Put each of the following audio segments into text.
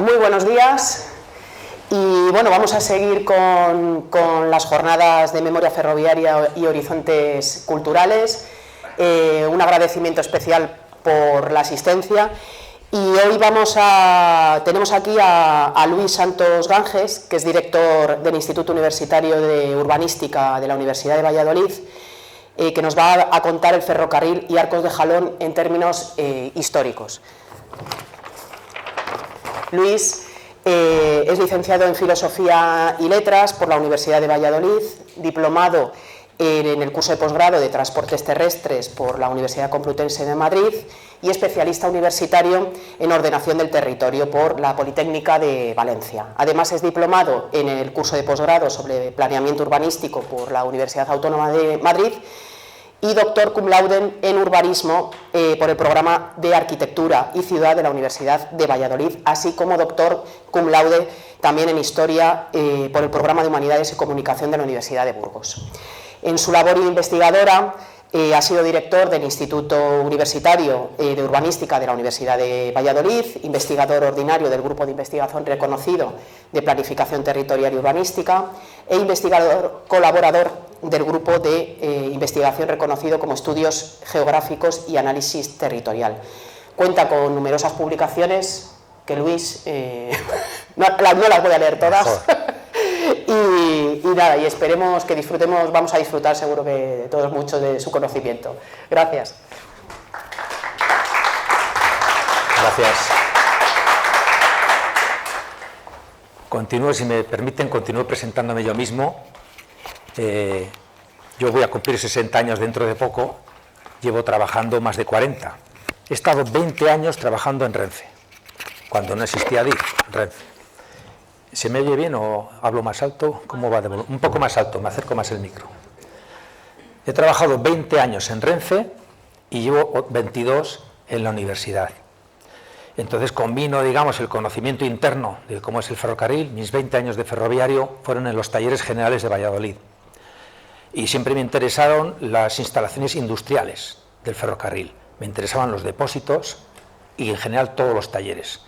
Muy buenos días y bueno, vamos a seguir con las jornadas de memoria ferroviaria y horizontes culturales. Un agradecimiento especial por la asistencia y hoy tenemos aquí a Luis Santos Ganges, que es director del Instituto Universitario de Urbanística de la Universidad de Valladolid, que nos va a contar el ferrocarril y Arcos de Jalón en términos históricos. Luis es licenciado en Filosofía y Letras por la Universidad de Valladolid, diplomado en el curso de posgrado de Transportes Terrestres por la Universidad Complutense de Madrid y especialista universitario en Ordenación del Territorio por la Politécnica de Valencia. Además es diplomado en el curso de posgrado sobre Planeamiento Urbanístico por la Universidad Autónoma de Madrid y doctor cum laude en urbanismo por el programa de Arquitectura y Ciudad de la Universidad de Valladolid, así como doctor cum laude también en Historia por el programa de Humanidades y Comunicación de la Universidad de Burgos. En su labor investigadora ha sido director del Instituto Universitario de Urbanística de la Universidad de Valladolid, investigador ordinario del Grupo de Investigación Reconocido de Planificación Territorial y Urbanística e investigador colaborador del Grupo de Investigación reconocido como Estudios Geográficos y Análisis Territorial. Cuenta con numerosas publicaciones que Luis, no las voy a leer todas, y nada, y esperemos que disfrutemos, vamos a disfrutar seguro que todos mucho de su conocimiento. Gracias. Gracias. Continúo, si me permiten, continúo presentándome yo mismo. Yo voy a cumplir 60 años dentro de poco, llevo trabajando más de 40. He estado 20 años trabajando en Renfe, cuando no existía DIF, Renfe. ¿Se me oye bien o hablo más alto? ¿Cómo va de volumen? Un poco más alto, me acerco más el micro. He trabajado 20 años en Renfe y llevo 22 en la universidad. Entonces combino, digamos, el conocimiento interno de cómo es el ferrocarril. Mis 20 años de ferroviario fueron en los talleres generales de Valladolid. Y siempre me interesaron las instalaciones industriales del ferrocarril. Me interesaban los depósitos y en general todos los talleres,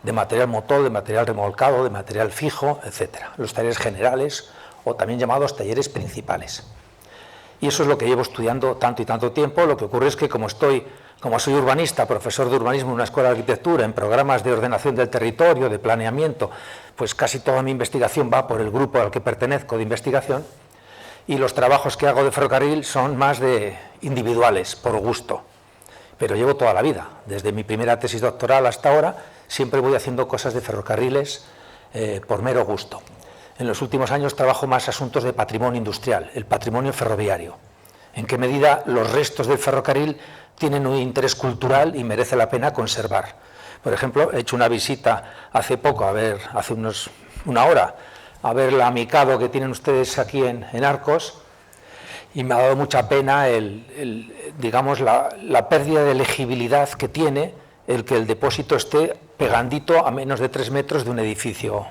de material motor, de material remolcado, de material fijo, etc. Los talleres generales o también llamados talleres principales. Y eso es lo que llevo estudiando tanto y tanto tiempo. Lo que ocurre es que como soy urbanista, profesor de urbanismo en una escuela de arquitectura, en programas de ordenación del territorio, de planeamiento, pues casi toda mi investigación va por el grupo al que pertenezco de investigación, y los trabajos que hago de ferrocarril son más de individuales, por gusto. Pero llevo toda la vida, desde mi primera tesis doctoral hasta ahora, siempre voy haciendo cosas de ferrocarriles por mero gusto. En los últimos años trabajo más asuntos de patrimonio industrial, el patrimonio ferroviario. En qué medida los restos del ferrocarril tienen un interés cultural y merece la pena conservar. Por ejemplo, he hecho una visita hace poco, hace una hora, a ver la Mikado que tienen ustedes aquí en Arcos, y me ha dado mucha pena digamos, la pérdida de legibilidad que tiene el que el depósito esté pegandito a menos de 3 metros de un edificio.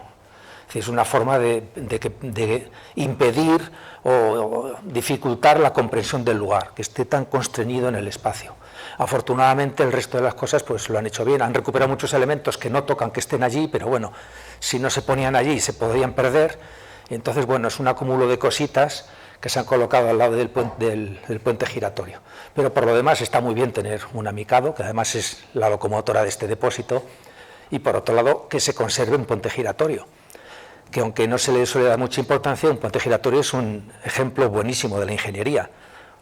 Es una forma de impedir o dificultar la comprensión del lugar, que esté tan constreñido en el espacio. Afortunadamente el resto de las cosas pues lo han hecho bien, han recuperado muchos elementos que no tocan que estén allí, pero bueno, si no se ponían allí se podrían perder. Entonces, bueno, es un acúmulo de cositas que se han colocado al lado del puente giratorio. Pero por lo demás está muy bien tener una Mikado, que además es la locomotora de este depósito, y por otro lado que se conserve un puente giratorio, que aunque no se le suele dar mucha importancia, un puente giratorio es un ejemplo buenísimo de la ingeniería.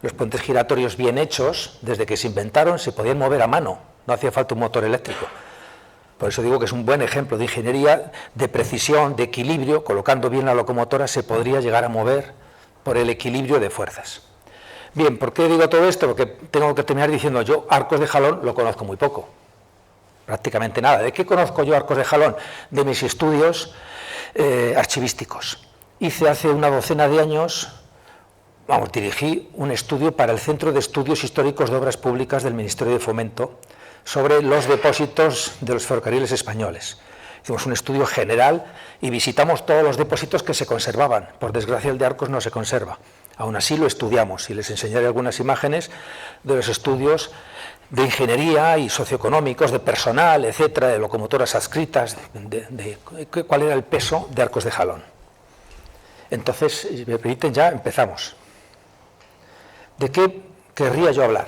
Los puentes giratorios bien hechos, desde que se inventaron, se podían mover a mano, no hacía falta un motor eléctrico. Por eso digo que es un buen ejemplo de ingeniería, de precisión, de equilibrio. Colocando bien la locomotora se podría llegar a mover por el equilibrio de fuerzas. Bien, ¿por qué digo todo esto? Porque tengo que terminar diciendo yo Arcos de Jalón lo conozco muy poco, prácticamente nada. ¿De qué conozco yo Arcos de Jalón? De mis estudios archivísticos. Hice hace una docena de años, dirigí un estudio para el Centro de Estudios Históricos de Obras Públicas del Ministerio de Fomento sobre los depósitos de los ferrocarriles españoles. Hicimos un estudio general y visitamos todos los depósitos que se conservaban. Por desgracia el de Arcos no se conserva. Aún así lo estudiamos y les enseñaré algunas imágenes de los estudios de ingeniería y socioeconómicos, de personal, etcétera, de locomotoras adscritas, cuál era el peso de Arcos de Jalón. Entonces, si me permiten, ya empezamos. ¿De qué querría yo hablar?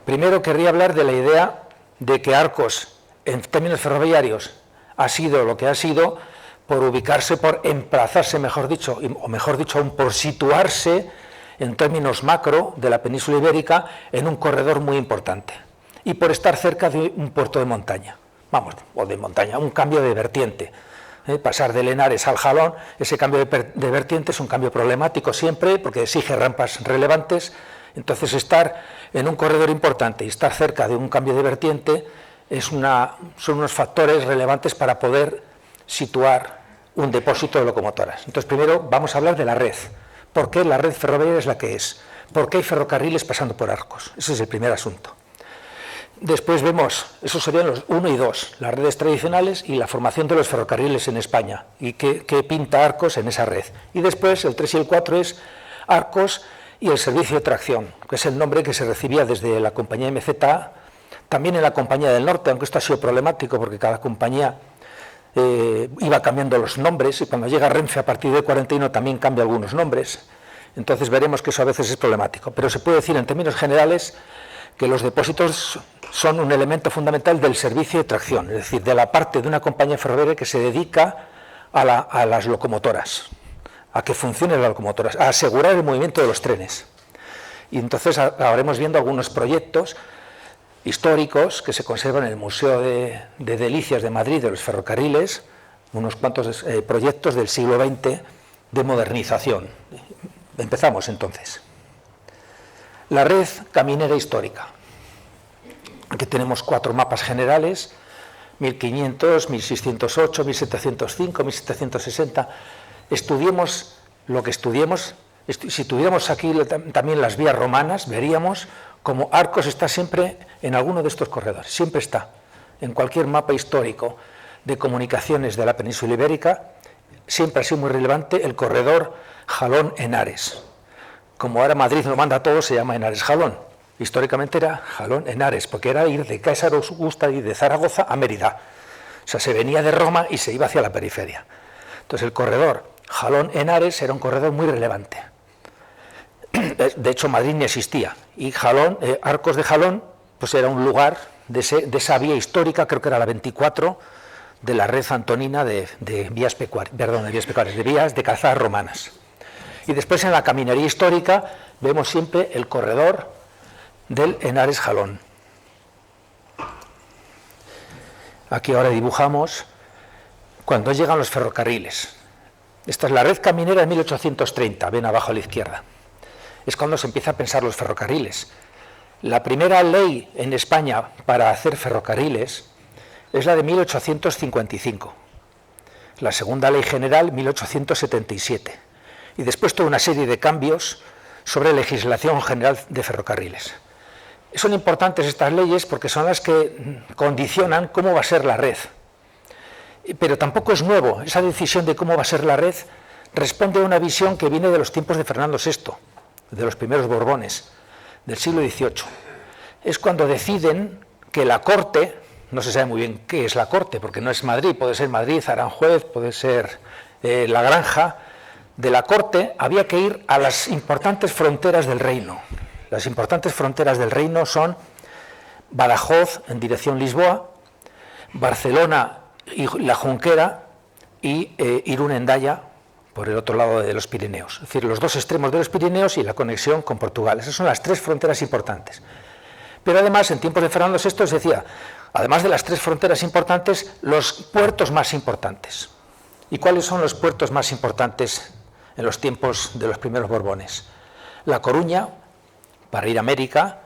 Primero querría hablar de la idea de que Arcos, en términos ferroviarios, ha sido lo que ha sido por ubicarse, por emplazarse, mejor dicho, o mejor dicho, aún por situarse en términos macro de la península ibérica en un corredor muy importante y por estar cerca de un puerto de montaña, o de montaña, un cambio de vertiente. Pasar de Henares al Jalón, ese cambio de vertiente es un cambio problemático siempre porque exige rampas relevantes. Entonces estar en un corredor importante y estar cerca de un cambio de vertiente son unos factores relevantes para poder situar un depósito de locomotoras. Entonces primero vamos a hablar de la red. ¿Por qué la red ferroviaria es la que es? ¿Por qué hay ferrocarriles pasando por Arcos? Ese es el primer asunto. Después vemos, esos serían los 1 y 2, las redes tradicionales y la formación de los ferrocarriles en España y qué pinta Arcos en esa red. Y después el 3 y el 4 es Arcos y el servicio de tracción, que es el nombre que se recibía desde la compañía MZA, también en la compañía del norte, aunque esto ha sido problemático porque cada compañía iba cambiando los nombres y cuando llega Renfe a partir del 41 también cambia algunos nombres. Entonces veremos que eso a veces es problemático. Pero se puede decir en términos generales que los depósitos son un elemento fundamental del servicio de tracción, es decir, de la parte de una compañía ferroviaria que se dedica a las locomotoras, a que funcionen las locomotoras, a asegurar el movimiento de los trenes. Y entonces acabaremos viendo algunos proyectos históricos que se conservan en el Museo de Delicias de Madrid de los ferrocarriles, unos cuantos proyectos del siglo XX de modernización. Empezamos entonces. La red caminera histórica. Aquí tenemos 4 mapas generales, 1500, 1608, 1705, 1760. Estudiemos lo que estudiemos. Si tuviéramos aquí también las vías romanas, veríamos como Arcos está siempre en alguno de estos corredores, siempre está, en cualquier mapa histórico de comunicaciones de la península ibérica, siempre ha sido muy relevante el corredor Jalón-Henares. Como ahora Madrid lo manda todo, se llama Henares-Jalón. Históricamente era Jalón-Henares, porque era ir de César Augusta y de Zaragoza a Mérida. O sea, se venía de Roma y se iba hacia la periferia. Entonces el corredor Jalón-Henares era un corredor muy relevante. De hecho, Madrid ni existía. Y Arcos de Jalón pues era un lugar de esa vía histórica, creo que era la 24, de la red antonina de vías de calzadas romanas. Y después en la caminería histórica vemos siempre el corredor del Henares-Jalón. Aquí ahora dibujamos cuando llegan los ferrocarriles. Esta es la red caminera de 1830, ven abajo a la izquierda. Es cuando se empieza a pensar los ferrocarriles. La primera ley en España para hacer ferrocarriles es la de 1855. La segunda ley general, 1877. Y después toda una serie de cambios sobre legislación general de ferrocarriles. Son importantes estas leyes porque son las que condicionan cómo va a ser la red. Pero tampoco es nuevo. Esa decisión de cómo va a ser la red responde a una visión que viene de los tiempos de Fernando VI, de los primeros Borbones, del siglo XVIII. Es cuando deciden que la corte, no se sabe muy bien qué es la corte, porque no es Madrid, puede ser Madrid, Aranjuez, puede ser La Granja. De la corte había que ir a las importantes fronteras del reino. Las importantes fronteras del reino son Badajoz en dirección Lisboa, Barcelona y la Junquera y Irún-Endaya por el otro lado de los Pirineos. Es decir, los dos extremos de los Pirineos y la conexión con Portugal. Esas son las 3 fronteras importantes. Pero además, en tiempos de Fernando VI se decía, además de las 3 fronteras importantes, los puertos más importantes. ¿Y cuáles son los puertos más importantes en los tiempos de los primeros Borbones? La Coruña, para ir a América,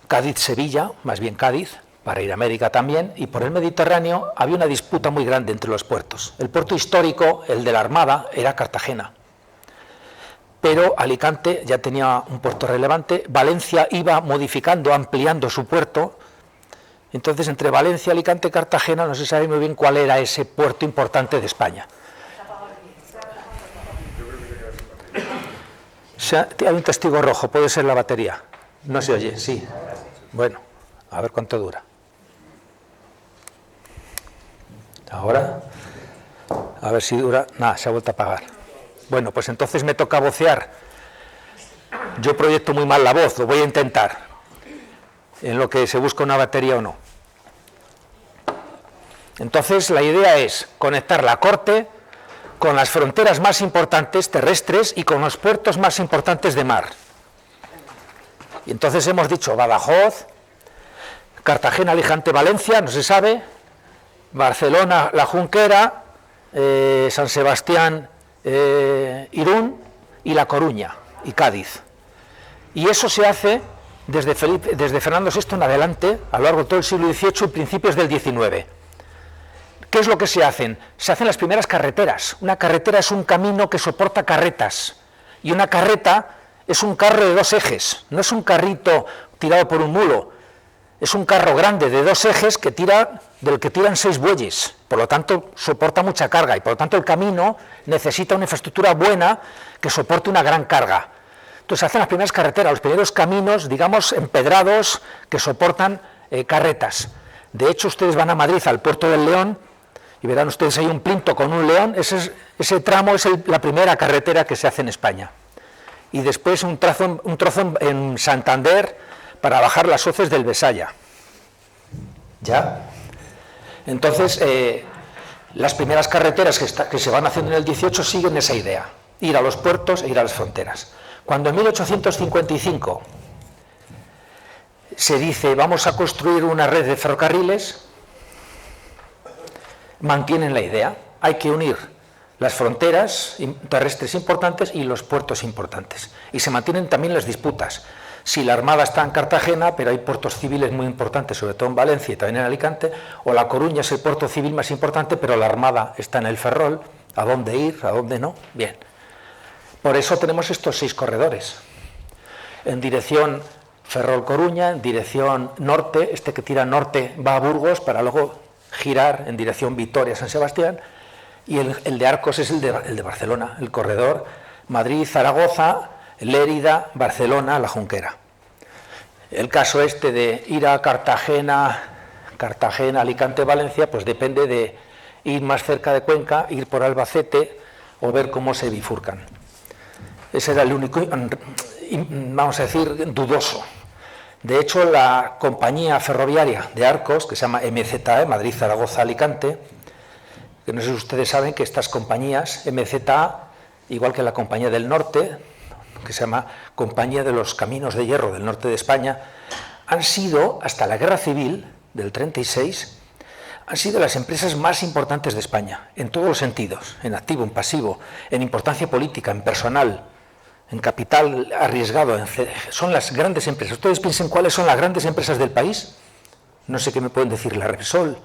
Cádiz-Sevilla, más bien Cádiz, para ir a América también, y por el Mediterráneo había una disputa muy grande entre los puertos. El puerto histórico, el de la Armada, era Cartagena, pero Alicante ya tenía un puerto relevante, Valencia iba modificando, ampliando su puerto, entonces entre Valencia, Alicante y Cartagena no se sabe muy bien cuál era ese puerto importante de España. Hay un testigo rojo, puede ser la batería. No se oye, sí. Bueno. A ver cuánto dura. Ahora, a ver si dura. Nada, se ha vuelto a apagar. Bueno, pues entonces me toca vocear. Yo proyecto muy mal la voz, lo voy a intentar, en lo que se busca una batería o no. Entonces la idea es conectar la corte con las fronteras más importantes terrestres y con los puertos más importantes de mar. Y entonces hemos dicho Badajoz, Cartagena, Alicante, Valencia, no se sabe, Barcelona, La Junquera, San Sebastián, Irún y La Coruña y Cádiz. Y eso se hace desde Fernando VI en adelante, a lo largo de todo el siglo XVIII y principios del XIX. ¿Qué es lo que se hacen? Se hacen las primeras carreteras. Una carretera es un camino que soporta carretas, y una carreta es un carro de 2 ejes, no es un carrito tirado por un mulo, es un carro grande de 2 ejes del que tiran 6 bueyes, por lo tanto soporta mucha carga, y por lo tanto el camino necesita una infraestructura buena que soporte una gran carga. Entonces se hacen las primeras carreteras, los primeros caminos, digamos, empedrados que soportan carretas. De hecho, ustedes van a Madrid, al puerto del León, y verán ustedes ahí un plinto con un león. Ese tramo es la primera carretera que se hace en España. Y después un trozo en Santander para bajar las hoces del Besaya. ¿Ya? Entonces, las primeras carreteras que se van haciendo en el 18 siguen esa idea, ir a los puertos e ir a las fronteras. Cuando en 1855 se dice vamos a construir una red de ferrocarriles, mantienen la idea, hay que unir las fronteras terrestres importantes y los puertos importantes. Y se mantienen también las disputas. Si la Armada está en Cartagena, pero hay puertos civiles muy importantes, sobre todo en Valencia y también en Alicante, o La Coruña es el puerto civil más importante, pero la Armada está en el Ferrol, ¿a dónde ir, a dónde no? Bien. Por eso tenemos estos 6 corredores. En dirección Ferrol-Coruña, en dirección norte, este que tira norte va a Burgos para luego girar en dirección Vitoria-San Sebastián, y el de Arcos es el de Barcelona, el corredor Madrid-Zaragoza, Lérida, Barcelona, La Junquera. El caso este de ir a Cartagena, Alicante, Valencia, pues depende de ir más cerca de Cuenca, ir por Albacete o ver cómo se bifurcan. Ese era el único, vamos a decir, dudoso. De hecho, la compañía ferroviaria de Arcos, que se llama MZA, Madrid, Zaragoza, Alicante, que no sé si ustedes saben que estas compañías, MZA, igual que la Compañía del Norte, que se llama Compañía de los Caminos de Hierro del Norte de España, han sido, hasta la Guerra Civil del 36, han sido las empresas más importantes de España, en todos los sentidos, en activo, en pasivo, en importancia política, en personal, en capital arriesgado. Son las grandes empresas. Ustedes piensen cuáles son las grandes empresas del país. No sé qué me pueden decir, la Repsol,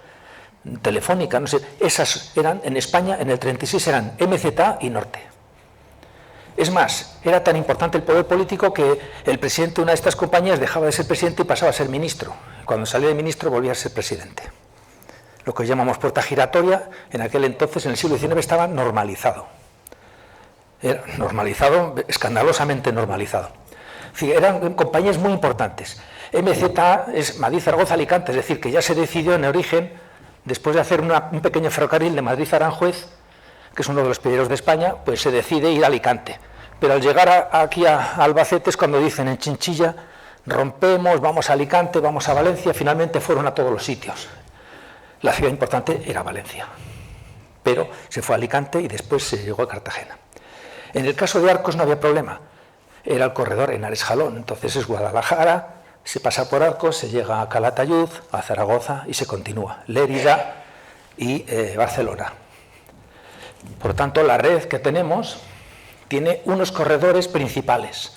Telefónica, no sé. Esas eran, en España, en el 36 eran MZA y Norte. Es más, era tan importante el poder político que el presidente de una de estas compañías dejaba de ser presidente y pasaba a ser ministro. Cuando salía de ministro volvía a ser presidente. Lo que hoy llamamos puerta giratoria, en aquel entonces, en el siglo XIX, estaba normalizado. Era normalizado, escandalosamente normalizado. Eran compañías muy importantes. MZA es Madrid, Zaragoza, Alicante, es decir, que ya se decidió en origen, después de hacer un pequeño ferrocarril de Madrid a Aranjuez, que es uno de los pioneros de España, pues se decide ir a Alicante. Pero al llegar aquí a Albacete es cuando dicen en Chinchilla, rompemos, vamos a Alicante, vamos a Valencia, finalmente fueron a todos los sitios. La ciudad importante era Valencia, pero se fue a Alicante y después se llegó a Cartagena. En el caso de Arcos no había problema, era el corredor Henares-Jalón, entonces es Guadalajara, se pasa por Arcos, se llega a Calatayud, a Zaragoza y se continúa, Lérida y Barcelona. Por tanto, la red que tenemos tiene unos corredores principales,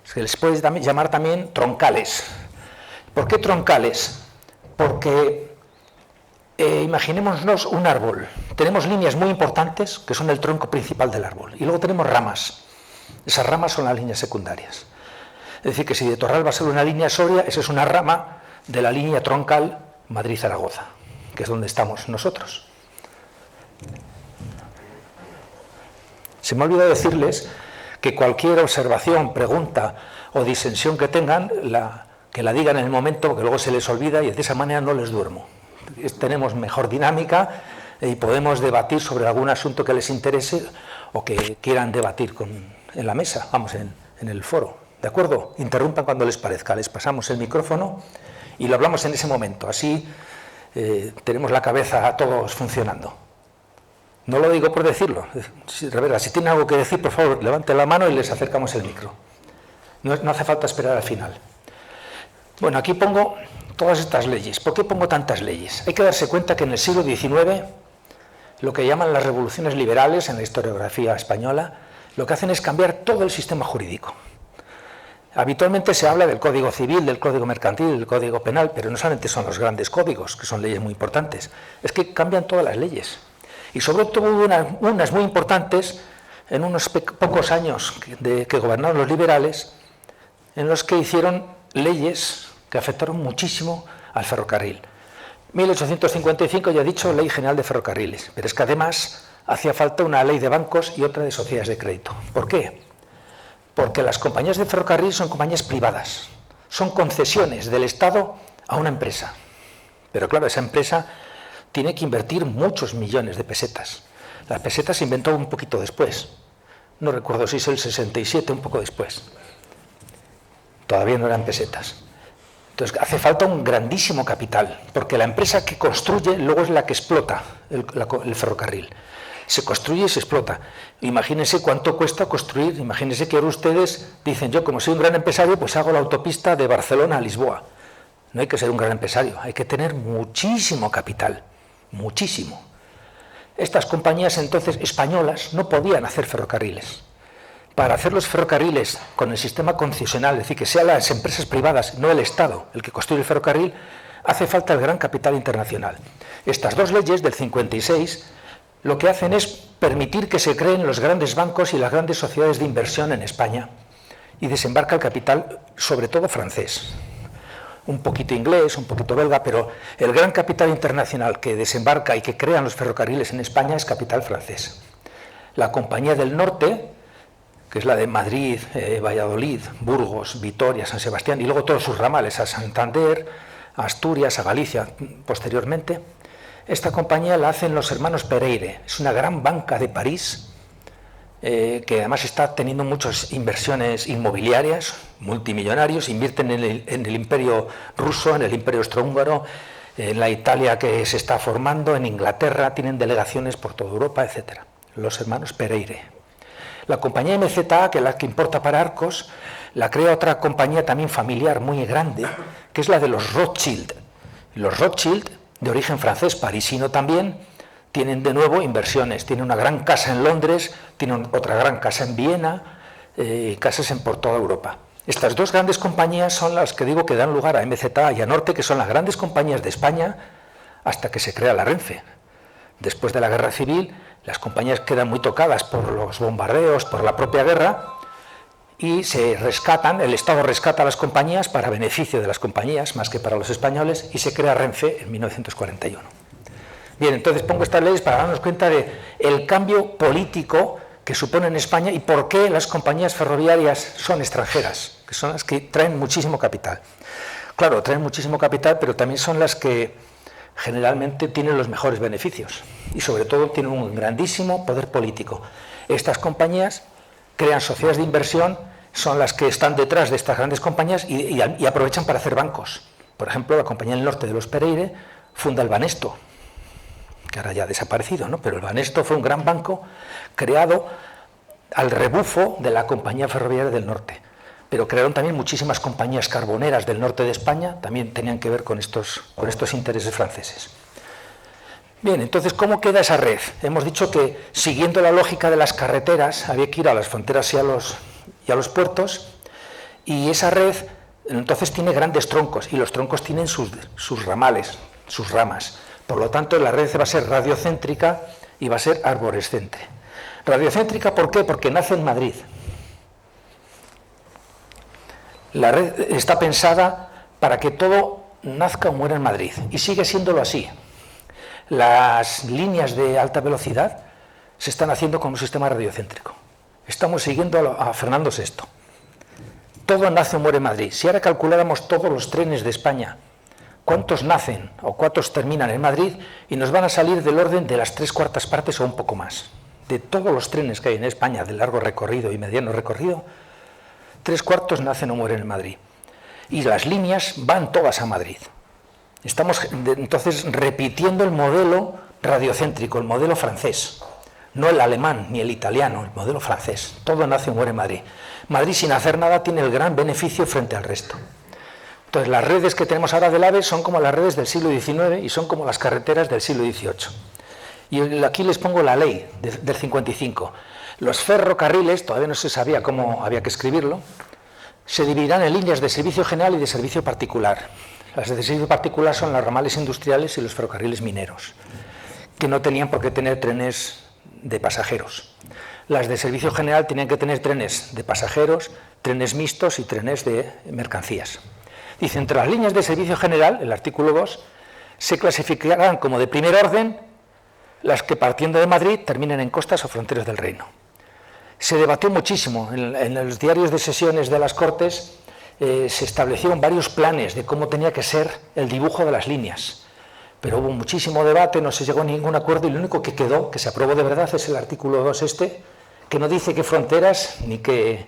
se les puede llamar también troncales. ¿Por qué troncales? Porque imaginémonos un árbol, tenemos líneas muy importantes que son el tronco principal del árbol y luego tenemos ramas, esas ramas son las líneas secundarias. Es decir, que si de Torral va a ser una línea Soria, esa es una rama de la línea troncal Madrid-Zaragoza, que es donde estamos nosotros. Se me ha olvidado decirles que cualquier observación, pregunta o disensión que tengan, la que la digan en el momento, porque luego se les olvida y de esa manera no les duermo. Tenemos mejor dinámica y podemos debatir sobre algún asunto que les interese o que quieran debatir en la mesa, vamos, en el foro. ¿De acuerdo? Interrumpan cuando les parezca. Les pasamos el micrófono y lo hablamos en ese momento. Así tenemos la cabeza a todos funcionando. No lo digo por decirlo. Revela, si tienen algo que decir, por favor, levanten la mano y les acercamos el micro. No hace falta esperar al final. Bueno, aquí pongo todas estas leyes. ¿Por qué pongo tantas leyes? Hay que darse cuenta que en el siglo XIX, lo que llaman las revoluciones liberales en la historiografía española, lo que hacen es cambiar todo el sistema jurídico. Habitualmente se habla del Código Civil, del Código Mercantil, del Código Penal, pero no solamente son los grandes códigos, que son leyes muy importantes, es que cambian todas las leyes. Y sobre todo unas muy importantes en unos pocos años que gobernaron los liberales, en los que hicieron leyes que afectaron muchísimo al ferrocarril. 1855, ya he dicho, Ley General de Ferrocarriles, pero es que además hacía falta una ley de bancos y otra de sociedades de crédito. ¿Por qué? Porque las compañías de ferrocarril son compañías privadas, son concesiones del Estado a una empresa. Pero claro, esa empresa tiene que invertir muchos millones de pesetas. La peseta se inventó un poquito después. No recuerdo si es el 67, un poco después. Todavía no eran pesetas. Entonces hace falta un grandísimo capital, porque la empresa que construye luego es la que explota el ferrocarril. Se construye y se explota. Imagínense cuánto cuesta construir. Imagínense que ahora ustedes dicen, yo como soy un gran empresario, pues hago la autopista de Barcelona a Lisboa. No hay que ser un gran empresario, hay que tener muchísimo capital. Muchísimo. Estas compañías entonces españolas no podían hacer ferrocarriles. Para hacer los ferrocarriles con el sistema concesional, es decir, que sean las empresas privadas, no el Estado, el que construye el ferrocarril, hace falta el gran capital internacional. Estas dos leyes del 56 lo que hacen es permitir que se creen los grandes bancos y las grandes sociedades de inversión en España y desembarca el capital, sobre todo francés. Un poquito inglés, un poquito belga, pero el gran capital internacional que desembarca y que crean los ferrocarriles en España es capital francés. La Compañía del Norte, que es la de Madrid, Valladolid, Burgos, Vitoria, San Sebastián, y luego todos sus ramales a Santander, a Asturias, a Galicia, posteriormente. Esta compañía la hacen los hermanos Pereire, es una gran banca de París, que además está teniendo muchas inversiones inmobiliarias, multimillonarios, invierten en el imperio ruso, en el imperio austrohúngaro, en la Italia que se está formando, en Inglaterra, tienen delegaciones por toda Europa, etc. Los hermanos Pereire. La compañía MZA, que es la que importa para Arcos, la crea otra compañía también familiar muy grande, que es la de los Rothschild. Los Rothschild, de origen francés, parisino también, tienen de nuevo inversiones. Tienen una gran casa en Londres, tienen otra gran casa en Viena, casas por toda Europa. Estas dos grandes compañías son las que digo que dan lugar a MZA y a Norte, que son las grandes compañías de España hasta que se crea la Renfe. Después de la Guerra Civil, las compañías quedan muy tocadas por los bombardeos, por la propia guerra, y se rescatan, el Estado rescata a las compañías para beneficio de las compañías, más que para los españoles, y se crea Renfe en 1941. Bien, entonces pongo estas leyes para darnos cuenta del cambio político que supone en España y por qué las compañías ferroviarias son extranjeras, que son las que traen muchísimo capital. Claro, traen muchísimo capital, pero también son las que generalmente tienen los mejores beneficios y sobre todo tienen un grandísimo poder político. Estas compañías crean sociedades de inversión, son las que están detrás de estas grandes compañías y aprovechan para hacer bancos. Por ejemplo, la Compañía del Norte de los Pereire funda el Banesto, que ahora ya ha desaparecido, ¿no? Pero el Banesto fue un gran banco creado al rebufo de la Compañía Ferroviaria del Norte. Pero crearon también muchísimas compañías carboneras del norte de España, también tenían que ver con estos intereses franceses. Bien, entonces, ¿cómo queda esa red? Hemos dicho que, siguiendo la lógica de las carreteras, había que ir a las fronteras y a los puertos, y esa red, entonces, tiene grandes troncos, y los troncos tienen sus ramales, sus ramas. Por lo tanto, la red va a ser radiocéntrica y va a ser arborescente. Radiocéntrica, ¿por qué? Porque nace en Madrid. La red está pensada para que todo nazca o muera en Madrid, y sigue siéndolo así. Las líneas de alta velocidad se están haciendo con un sistema radiocéntrico. Estamos siguiendo a Fernando VI. todo nace o muere en Madrid. Si ahora calculáramos todos los trenes de España, cuántos nacen o cuántos terminan en Madrid, y nos van a salir del orden de las 3/4 partes o un poco más. De todos los trenes que hay en España, de largo recorrido y mediano recorrido, 3/4 nacen o mueren en Madrid. Y las líneas van todas a Madrid. Estamos entonces repitiendo el modelo radiocéntrico, el modelo francés. No el alemán ni el italiano, el modelo francés. Todo nace o muere en Madrid. Madrid, sin hacer nada, tiene el gran beneficio frente al resto. Entonces, las redes que tenemos ahora del AVE son como las redes del siglo XIX y son como las carreteras del siglo XVIII. Y aquí les pongo la ley del 55. Los ferrocarriles, todavía no se sabía cómo había que escribirlo, se dividirán en líneas de servicio general y de servicio particular. Las de servicio particular son los ramales industriales y los ferrocarriles mineros, que no tenían por qué tener trenes de pasajeros. Las de servicio general tenían que tener trenes de pasajeros, trenes mixtos y trenes de mercancías. Dice, entre las líneas de servicio general, el artículo 2, se clasificarán como de primer orden las que partiendo de Madrid terminen en costas o fronteras del reino. Se debatió muchísimo en los diarios de sesiones de las Cortes, se establecieron varios planes de cómo tenía que ser el dibujo de las líneas. Pero hubo muchísimo debate, no se llegó a ningún acuerdo y lo único que quedó, que se aprobó de verdad, es el artículo 2 que no dice qué fronteras ni qué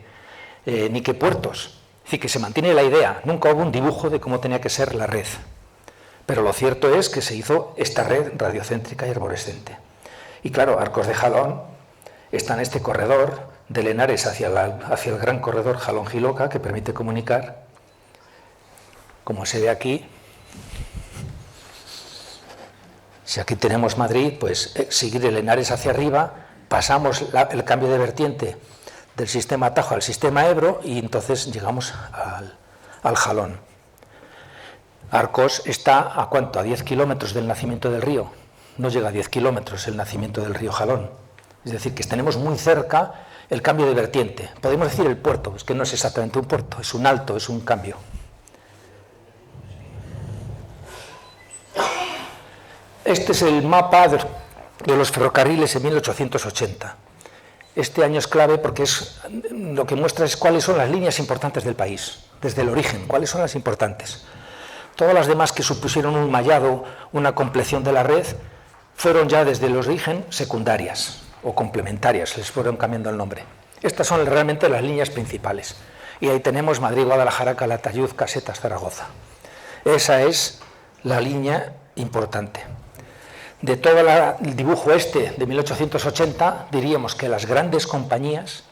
puertos. Es decir, que se mantiene la idea, nunca hubo un dibujo de cómo tenía que ser la red. Pero lo cierto es que se hizo esta red radiocéntrica y arborescente. Y claro, Arcos de Jalón está en este corredor de Lenares hacia el gran corredor Jalón-Jiloca, que permite comunicar, como se ve aquí. Si aquí tenemos Madrid, pues seguir el Henares hacia arriba, pasamos el cambio de vertiente del sistema Tajo al sistema Ebro y entonces llegamos al Jalón. Arcos está ¿a cuánto? A 10 kilómetros del nacimiento del río. No llega a 10 kilómetros el nacimiento del río Jalón. Es decir, que tenemos muy cerca el cambio de vertiente. Podemos decir el puerto, es que no es exactamente un puerto, es un alto, es un cambio. Este es el mapa de los ferrocarriles en 1880. Este año es clave porque lo que muestra es cuáles son las líneas importantes del país, desde el origen, cuáles son las importantes. Todas las demás que supusieron un mallado, una compleción de la red, fueron ya desde el origen secundarias o complementarias, les fueron cambiando el nombre. Estas son realmente las líneas principales. Y ahí tenemos Madrid, Guadalajara, Calatayud, Casetas, Zaragoza. Esa es la línea importante. De todo el dibujo de 1880, diríamos que las grandes compañías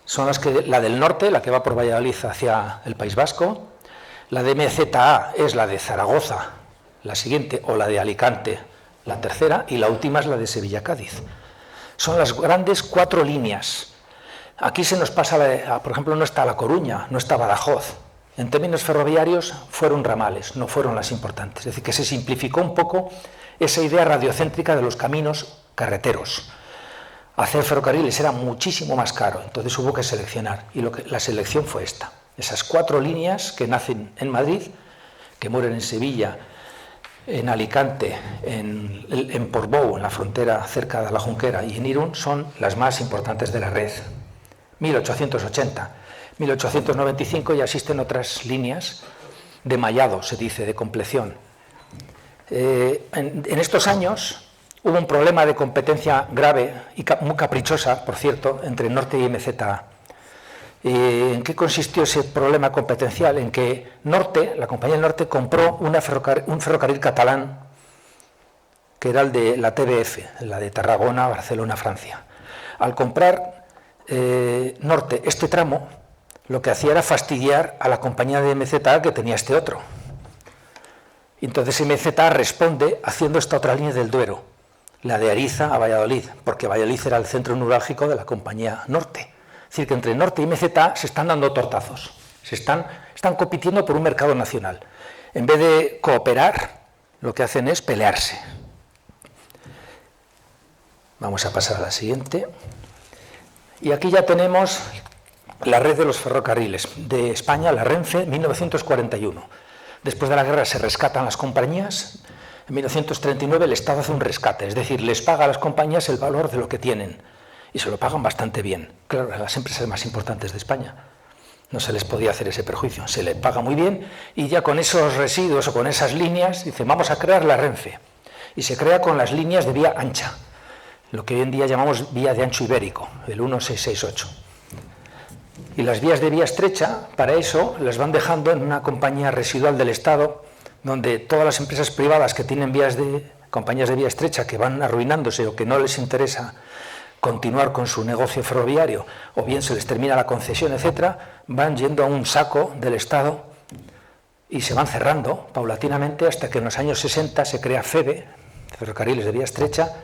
son la del norte, la que va por Valladolid hacia el País Vasco, la de MZA es la de Zaragoza, la siguiente, o la de Alicante, la tercera, y la última es la de Sevilla-Cádiz. Son las grandes 4 líneas. Aquí se nos pasa, por ejemplo, no está La Coruña, no está Badajoz. En términos ferroviarios fueron ramales, no fueron las importantes. Es decir, que se simplificó un poco esa idea radiocéntrica de los caminos carreteros. Hacer ferrocarriles era muchísimo más caro, entonces hubo que seleccionar, y la selección fue esta. Esas 4 líneas que nacen en Madrid, que mueren en Sevilla, en Alicante, en Portbou, en la frontera cerca de la Junquera, y en Irún, son las más importantes de la red. 1880. 1895 ya existen otras líneas de mallado, se dice, de compleción. En estos años hubo un problema de competencia grave y muy caprichosa, por cierto, entre Norte y MZA. ¿En qué consistió ese problema competencial? En que Norte, la compañía del Norte, compró un ferrocarril catalán, que era el de la TBF, la de Tarragona, Barcelona, Francia. Al comprar Norte este tramo, lo que hacía era fastidiar a la compañía de MZA que tenía este otro. Entonces MZA responde haciendo esta otra línea del Duero, la de Ariza a Valladolid, porque Valladolid era el centro neurálgico de la compañía Norte. Es decir, que entre Norte y MZA se están dando tortazos, están compitiendo por un mercado nacional. En vez de cooperar, lo que hacen es pelearse. Vamos a pasar a la siguiente. Y aquí ya tenemos la red de los ferrocarriles de España, la Renfe, 1941. Después de la guerra se rescatan las compañías. En 1939 el Estado hace un rescate, es decir, les paga a las compañías el valor de lo que tienen. Y se lo pagan bastante bien. Claro, a las empresas más importantes de España. no se les podía hacer ese perjuicio, se les paga muy bien y ya con esos residuos o con esas líneas, dicen, vamos a crear la Renfe. Y se crea con las líneas de vía ancha, lo que hoy en día llamamos vía de ancho ibérico, el 1668. Y las vías de vía estrecha, para eso, las van dejando en una compañía residual del Estado, donde todas las empresas privadas que tienen compañías de vía estrecha que van arruinándose o que no les interesa continuar con su negocio ferroviario, o bien se les termina la concesión, etcétera, van yendo a un saco del Estado y se van cerrando paulatinamente hasta que en los años 60 se crea FEVE, Ferrocarriles de Vía Estrecha.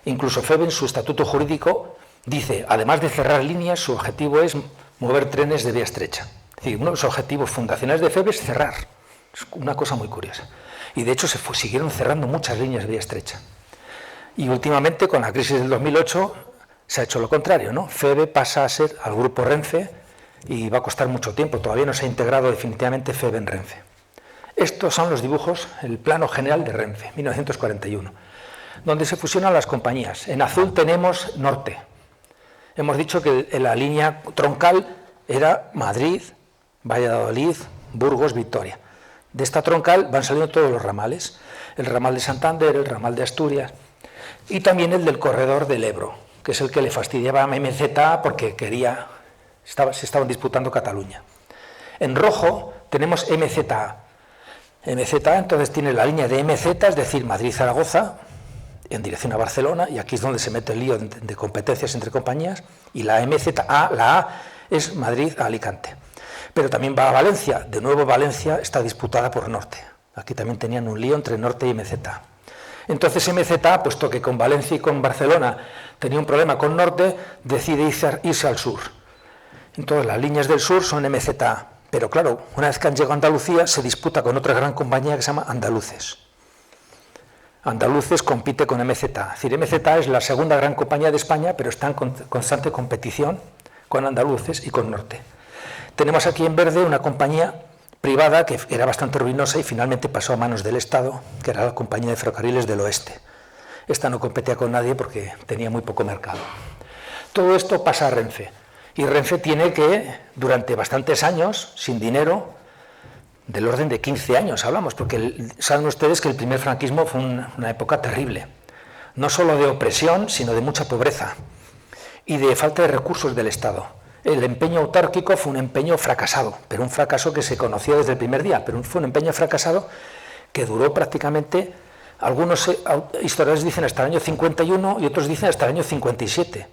Incluso FEVE en su estatuto jurídico dice, además de cerrar líneas, su objetivo es mover trenes de vía estrecha. Es decir, uno de los objetivos fundacionales de FEVE es cerrar. Es una cosa muy curiosa. Y de hecho siguieron cerrando muchas líneas de vía estrecha. Y últimamente, con la crisis del 2008, se ha hecho lo contrario, ¿no? FEVE pasa a ser al grupo Renfe y va a costar mucho tiempo. Todavía no se ha integrado definitivamente FEVE en Renfe. Estos son los dibujos, el plano general de Renfe, 1941, donde se fusionan las compañías. En azul tenemos Norte. Hemos dicho que la línea troncal era Madrid, Valladolid, Burgos, Vitoria. De esta troncal van saliendo todos los ramales, el ramal de Santander, el ramal de Asturias y también el del corredor del Ebro, que es el que le fastidiaba a MZA porque se estaban disputando Cataluña. En rojo tenemos MZA. MZA entonces tiene la línea de MZ, es decir, Madrid-Zaragoza, en dirección a Barcelona, y aquí es donde se mete el lío de competencias entre compañías, y la MZA, la A, es Madrid-Alicante. Pero también va a Valencia, de nuevo Valencia está disputada por Norte. Aquí también tenían un lío entre Norte y MZA. Entonces MZA, puesto que con Valencia y con Barcelona tenía un problema con Norte, decide irse al sur. Entonces las líneas del sur son MZA. Pero claro, una vez que han llegado a Andalucía, se disputa con otra gran compañía que se llama Andaluces. Andaluces compite con MZA. Es decir, MZA es la segunda gran compañía de España, pero está en constante competición con Andaluces y con Norte. Tenemos aquí en verde una compañía privada que era bastante ruinosa y finalmente pasó a manos del Estado, que era la Compañía de Ferrocarriles del Oeste. Esta no competía con nadie porque tenía muy poco mercado. Todo esto pasa a Renfe. Y Renfe tiene que, durante bastantes años, sin dinero, del orden de 15 años hablamos, porque saben ustedes que el primer franquismo fue una época terrible, no solo de opresión, sino de mucha pobreza y de falta de recursos del Estado. El empeño autárquico fue un empeño fracasado, pero un fracaso que se conocía desde el primer día, pero fue un empeño fracasado que duró prácticamente, algunos historiadores dicen hasta el año 51 y otros dicen hasta el año 57. Es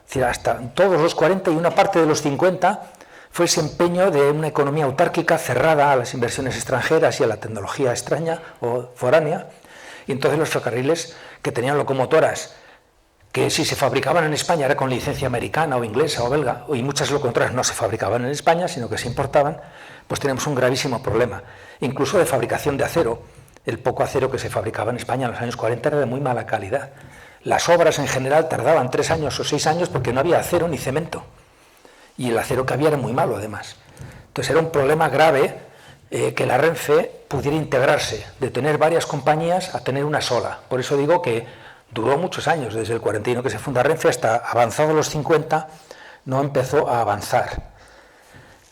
decir, hasta todos los 40 y una parte de los 50 fue ese empeño de una economía autárquica cerrada a las inversiones extranjeras y a la tecnología extraña o foránea. Y entonces los ferrocarriles que tenían locomotoras que si se fabricaban en España era con licencia americana o inglesa o belga, y muchas locomotoras no se fabricaban en España, sino que se importaban, pues tenemos un gravísimo problema. Incluso de fabricación de acero. El poco acero que se fabricaba en España en los años 40 era de muy mala calidad. Las obras en general tardaban 3 años o 6 años porque no había acero ni cemento. Y el acero que había era muy malo, además. Entonces era un problema grave que la Renfe pudiera integrarse, de tener varias compañías a tener una sola. Por eso digo que duró muchos años, desde el 41 que se funda Renfe hasta avanzado los 50, no empezó a avanzar.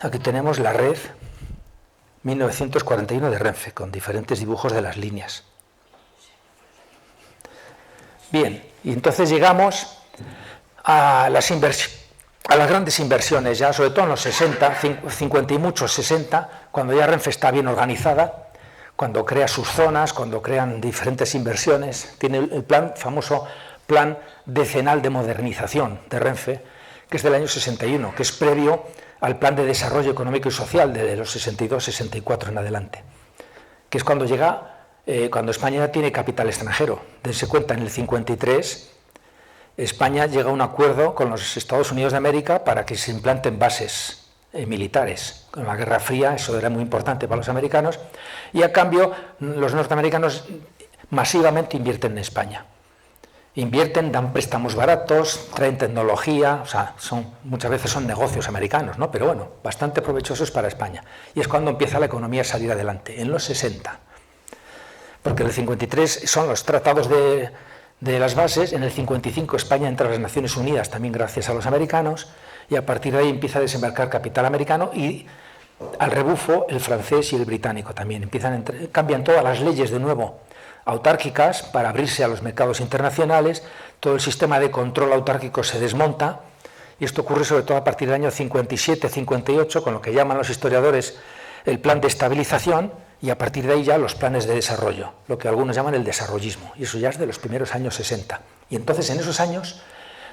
Aquí tenemos la red 1941 de Renfe, con diferentes dibujos de las líneas. Bien, y entonces llegamos a las grandes inversiones, ya sobre todo en los 60, 50 y muchos 60, cuando ya Renfe está bien organizada, cuando crea sus zonas, cuando crean diferentes inversiones. Tiene el famoso plan decenal de modernización de Renfe, que es del año 61, que es previo al plan de desarrollo económico y social de los 62-64 en adelante, que es cuando llega... cuando España tiene capital extranjero. Dense cuenta, en el 53 España llega a un acuerdo con los Estados Unidos de América para que se implanten bases militares. Con la Guerra Fría eso era muy importante para los americanos y a cambio los norteamericanos masivamente invierten en España. Invierten, dan préstamos baratos, traen tecnología, o sea, muchas veces son negocios americanos, ¿no? Pero bueno, bastante provechosos para España. Y es cuando empieza la economía a salir adelante, en los 60. Porque el 53 son los tratados de de las bases. En el 55 España entra a las Naciones Unidas, también gracias a los americanos, y a partir de ahí empieza a desembarcar capital americano y al rebufo el francés y el británico también. Cambian todas las leyes de nuevo autárquicas para abrirse a los mercados internacionales, todo el sistema de control autárquico se desmonta, y esto ocurre sobre todo a partir del año 57-58, con lo que llaman los historiadores el plan de estabilización, y a partir de ahí ya los planes de desarrollo, lo que algunos llaman el desarrollismo, y eso ya es de los primeros años 60. Y entonces en esos años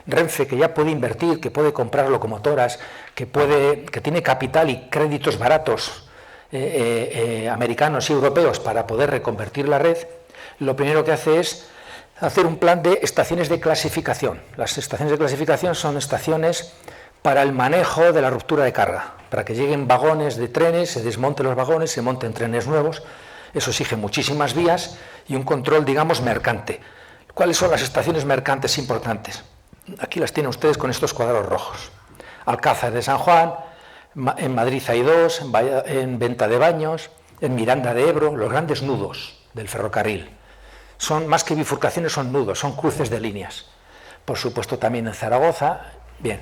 Renfe, que ya puede invertir, que puede comprar locomotoras, que tiene capital y créditos baratos americanos y europeos para poder reconvertir la red, lo primero que hace es hacer un plan de estaciones de clasificación. Las estaciones de clasificación son estaciones para el manejo de la ruptura de carga, para que lleguen vagones de trenes, se desmonten los vagones, se monten trenes nuevos. Eso exige muchísimas vías y un control, digamos, mercante. ¿Cuáles son las estaciones mercantes importantes? Aquí las tienen ustedes con estos cuadros rojos. Alcázar de San Juan, en Madrid hay dos, en Venta de Baños, en Miranda de Ebro, los grandes nudos del ferrocarril. Son más que bifurcaciones, son nudos, son cruces de líneas. Por supuesto también en Zaragoza. Bien.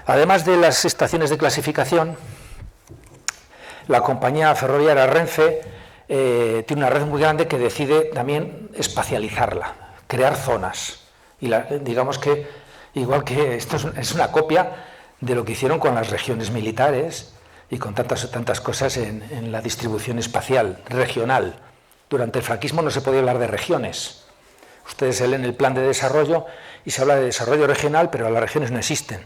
Además de las estaciones de clasificación, la compañía ferroviaria Renfe tiene una red muy grande que decide también espacializarla, crear zonas. Y digamos que, igual que esto es una copia de lo que hicieron con las regiones militares y con tantas cosas en la distribución espacial regional. Durante el franquismo no se podía hablar de regiones. Ustedes leen el plan de desarrollo y se habla de desarrollo regional, pero las regiones no existen.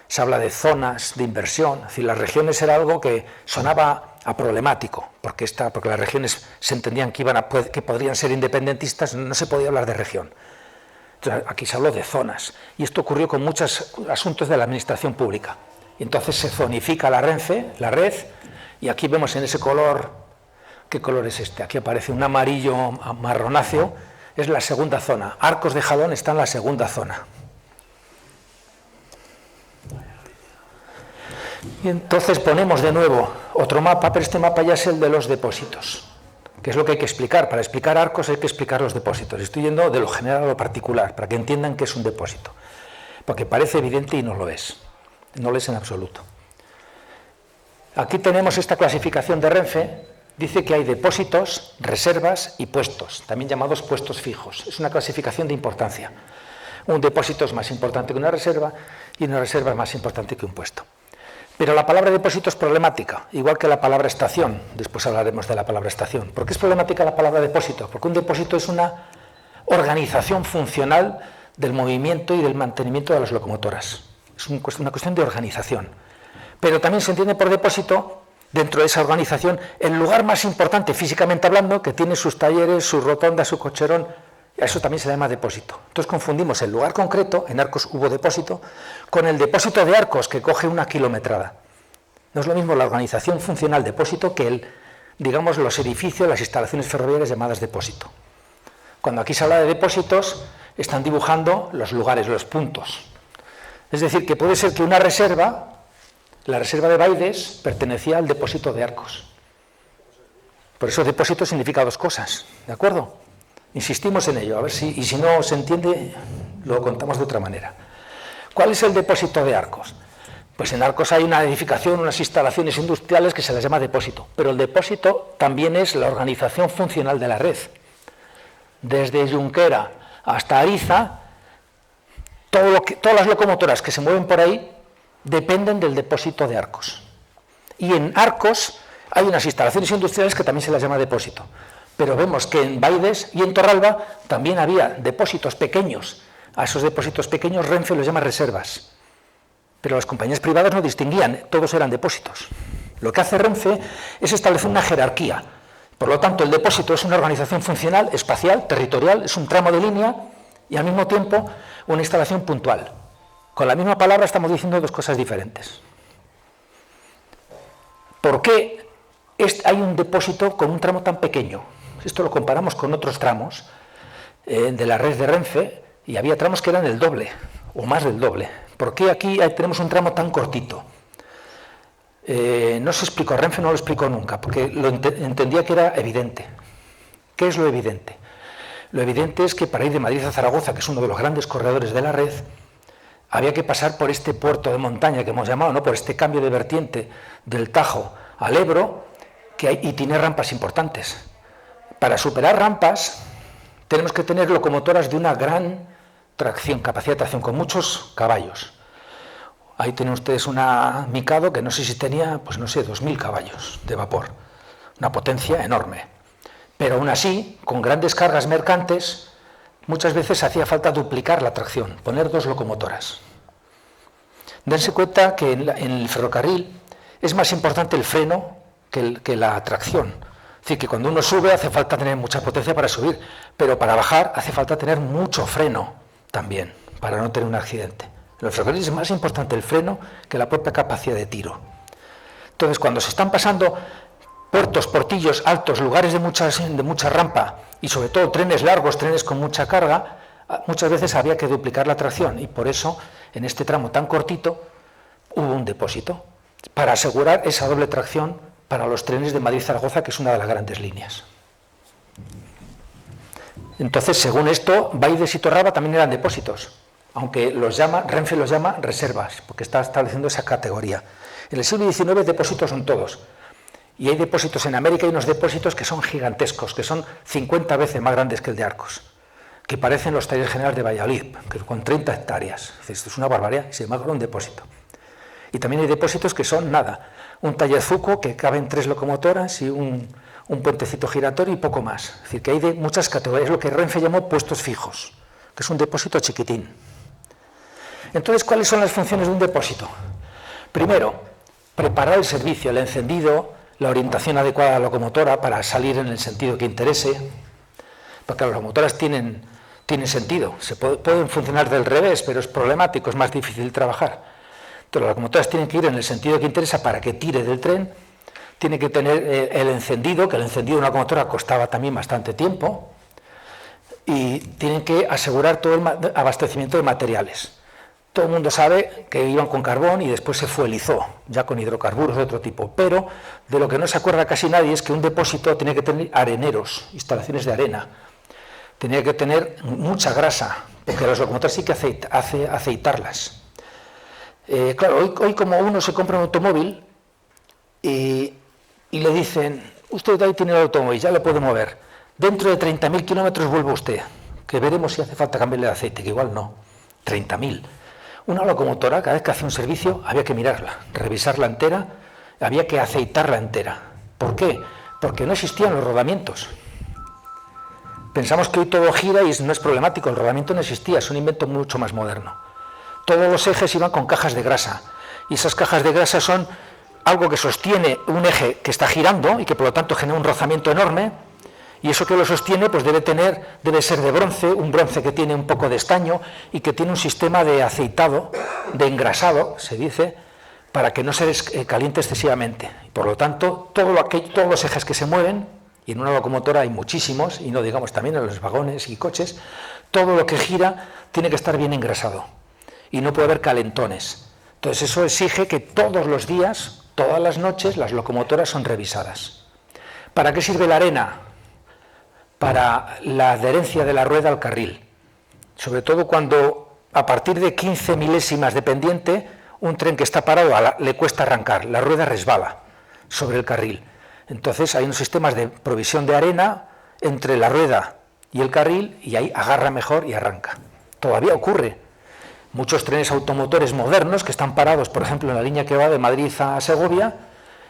Se habla de zonas de inversión. Es decir, las regiones era algo que sonaba a problemático, porque las regiones se entendían que podrían ser independentistas, no se podía hablar de región. Entonces, aquí se habló de zonas, y esto ocurrió con muchos asuntos de la administración pública. Y entonces se zonifica la Renfe, la red, y aquí vemos en ese color. ¿Qué color es este? Aquí aparece un amarillo marronáceo, es la segunda zona. Arcos de Jalón está en la segunda zona. Y entonces ponemos de nuevo otro mapa, pero este mapa ya es el de los depósitos, que es lo que hay que explicar. Para explicar Arcos hay que explicar los depósitos. Estoy yendo de lo general a lo particular, para que entiendan qué es un depósito. Porque parece evidente y no lo es. No lo es en absoluto. Aquí tenemos esta clasificación de Renfe. Dice que hay depósitos, reservas y puestos, también llamados puestos fijos. Es una clasificación de importancia. Un depósito es más importante que una reserva y una reserva es más importante que un puesto. Pero la palabra depósito es problemática, igual que la palabra estación. Después hablaremos de la palabra estación. ¿Por qué es problemática la palabra depósito? Porque un depósito es una organización funcional del movimiento y del mantenimiento de las locomotoras. Es una cuestión de organización. Pero también se entiende por depósito, dentro de esa organización, el lugar más importante, físicamente hablando, que tiene sus talleres, su rotonda, su cocherón. A eso también se le llama depósito. Entonces confundimos el lugar concreto, en Arcos hubo depósito, con el depósito de Arcos, que coge una kilometrada. No es lo mismo la organización funcional depósito que digamos, los edificios, las instalaciones ferroviarias llamadas depósito. Cuando aquí se habla de depósitos, están dibujando los lugares, los puntos. Es decir, que puede ser que una reserva, la reserva de Baides, pertenecía al depósito de Arcos. Por eso depósito significa dos cosas, ¿de acuerdo? Insistimos en ello, a ver si no se entiende, lo contamos de otra manera. ¿Cuál es el depósito de Arcos? Pues en Arcos hay una edificación, unas instalaciones industriales que se las llama depósito, pero el depósito también es la organización funcional de la red. Desde Junquera hasta Ariza, todas las locomotoras que se mueven por ahí dependen del depósito de Arcos. Y en Arcos hay unas instalaciones industriales que también se las llama depósito. Pero vemos que en Baides y en Torralba también había depósitos pequeños. A esos depósitos pequeños Renfe los llama reservas. Pero las compañías privadas no distinguían, todos eran depósitos. Lo que hace Renfe es establecer una jerarquía. Por lo tanto, el depósito es una organización funcional, espacial, territorial, es un tramo de línea y al mismo tiempo una instalación puntual. Con la misma palabra estamos diciendo dos cosas diferentes. ¿Por qué hay un depósito con un tramo tan pequeño? Esto lo comparamos con otros tramos de la red de Renfe y había tramos que eran el doble o más del doble. ¿Por qué aquí tenemos un tramo tan cortito? No se explicó, Renfe no lo explicó nunca, porque entendía que era evidente. ¿Qué es lo evidente? Lo evidente es que para ir de Madrid a Zaragoza, que es uno de los grandes corredores de la red, había que pasar por este puerto de montaña que hemos llamado, ¿no?, por este cambio de vertiente del Tajo al Ebro, y tiene rampas importantes. Para superar rampas tenemos que tener locomotoras de una gran tracción, capacidad de tracción, con muchos caballos. Ahí tienen ustedes una Mikado que no sé si tenía, pues no sé, 2000 caballos de vapor, una potencia enorme. Pero aún así, con grandes cargas mercantes, muchas veces hacía falta duplicar la tracción, poner 2 locomotoras. Dense cuenta que en el ferrocarril es más importante el freno que la tracción. Es decir, que cuando uno sube hace falta tener mucha potencia para subir, pero para bajar hace falta tener mucho freno también, para no tener un accidente. En los ferrocarriles es más importante el freno que la propia capacidad de tiro. Entonces, cuando se están pasando puertos, portillos altos, lugares de mucha rampa y sobre todo trenes largos, trenes con mucha carga, muchas veces había que duplicar la tracción y por eso en este tramo tan cortito hubo un depósito para asegurar esa doble tracción para los trenes de Madrid-Zaragoza, que es una de las grandes líneas. Entonces, según esto, Baides y Torraba también eran depósitos, aunque Renfe los llama reservas, porque está estableciendo esa categoría. En el siglo XIX depósitos son todos. Y hay depósitos en América, hay unos depósitos que son gigantescos, que son 50 veces más grandes que el de Arcos, que parecen los talleres generales de Valladolid, que con 30 hectáreas. Esto es una barbaridad, y sin embargo un depósito. Y también hay depósitos que son nada, un taller Zuco que caben 3 locomotoras y un puentecito giratorio y poco más. Es decir, que hay de muchas categorías, lo que Renfe llamó puestos fijos, que es un depósito chiquitín. Entonces, ¿cuáles son las funciones de un depósito? Primero, preparar el servicio, el encendido, la orientación adecuada de la locomotora para salir en el sentido que interese, porque las locomotoras tienen sentido, pueden funcionar del revés, pero es problemático, es más difícil trabajar. Entonces las locomotoras tienen que ir en el sentido que interesa para que tire del tren, tiene que tener el encendido, que el encendido de una locomotora costaba también bastante tiempo, y tienen que asegurar todo el abastecimiento de materiales. Todo el mundo sabe que iban con carbón y después se fuelizó, ya con hidrocarburos de otro tipo. Pero de lo que no se acuerda casi nadie es que un depósito tiene que tener areneros, instalaciones de arena. Tenía que tener mucha grasa, porque las locomotoras sí que aceitarlas. Claro, hoy como uno se compra un automóvil y le dicen, usted ahí tiene el automóvil, ya lo puede mover. Dentro de 30.000 kilómetros vuelve usted, que veremos si hace falta cambiarle el aceite, que igual no. 30.000. Una locomotora, cada vez que hacía un servicio, había que mirarla, revisarla entera, había que aceitarla entera. ¿Por qué? Porque no existían los rodamientos. Pensamos que hoy todo gira y no es problemático, el rodamiento no existía, es un invento mucho más moderno. Todos los ejes iban con cajas de grasa, y esas cajas de grasa son algo que sostiene un eje que está girando y que por lo tanto genera un rozamiento enorme, y eso que lo sostiene pues debe ser de bronce, un bronce que tiene un poco de estaño y que tiene un sistema de aceitado, de engrasado, se dice, para que no se caliente excesivamente. Por lo tanto, todos los ejes que se mueven, y en una locomotora hay muchísimos, y no digamos también en los vagones y coches, todo lo que gira tiene que estar bien engrasado y no puede haber calentones. Entonces eso exige que todos los días, todas las noches, las locomotoras son revisadas. ¿Para qué sirve la arena? Para la adherencia de la rueda al carril, sobre todo cuando a partir de 15 milésimas de pendiente un tren que está parado le cuesta arrancar, la rueda resbala sobre el carril. Entonces hay unos sistemas de provisión de arena entre la rueda y el carril y ahí agarra mejor y arranca. Todavía ocurre. Muchos trenes automotores modernos que están parados, por ejemplo, en la línea que va de Madrid a Segovia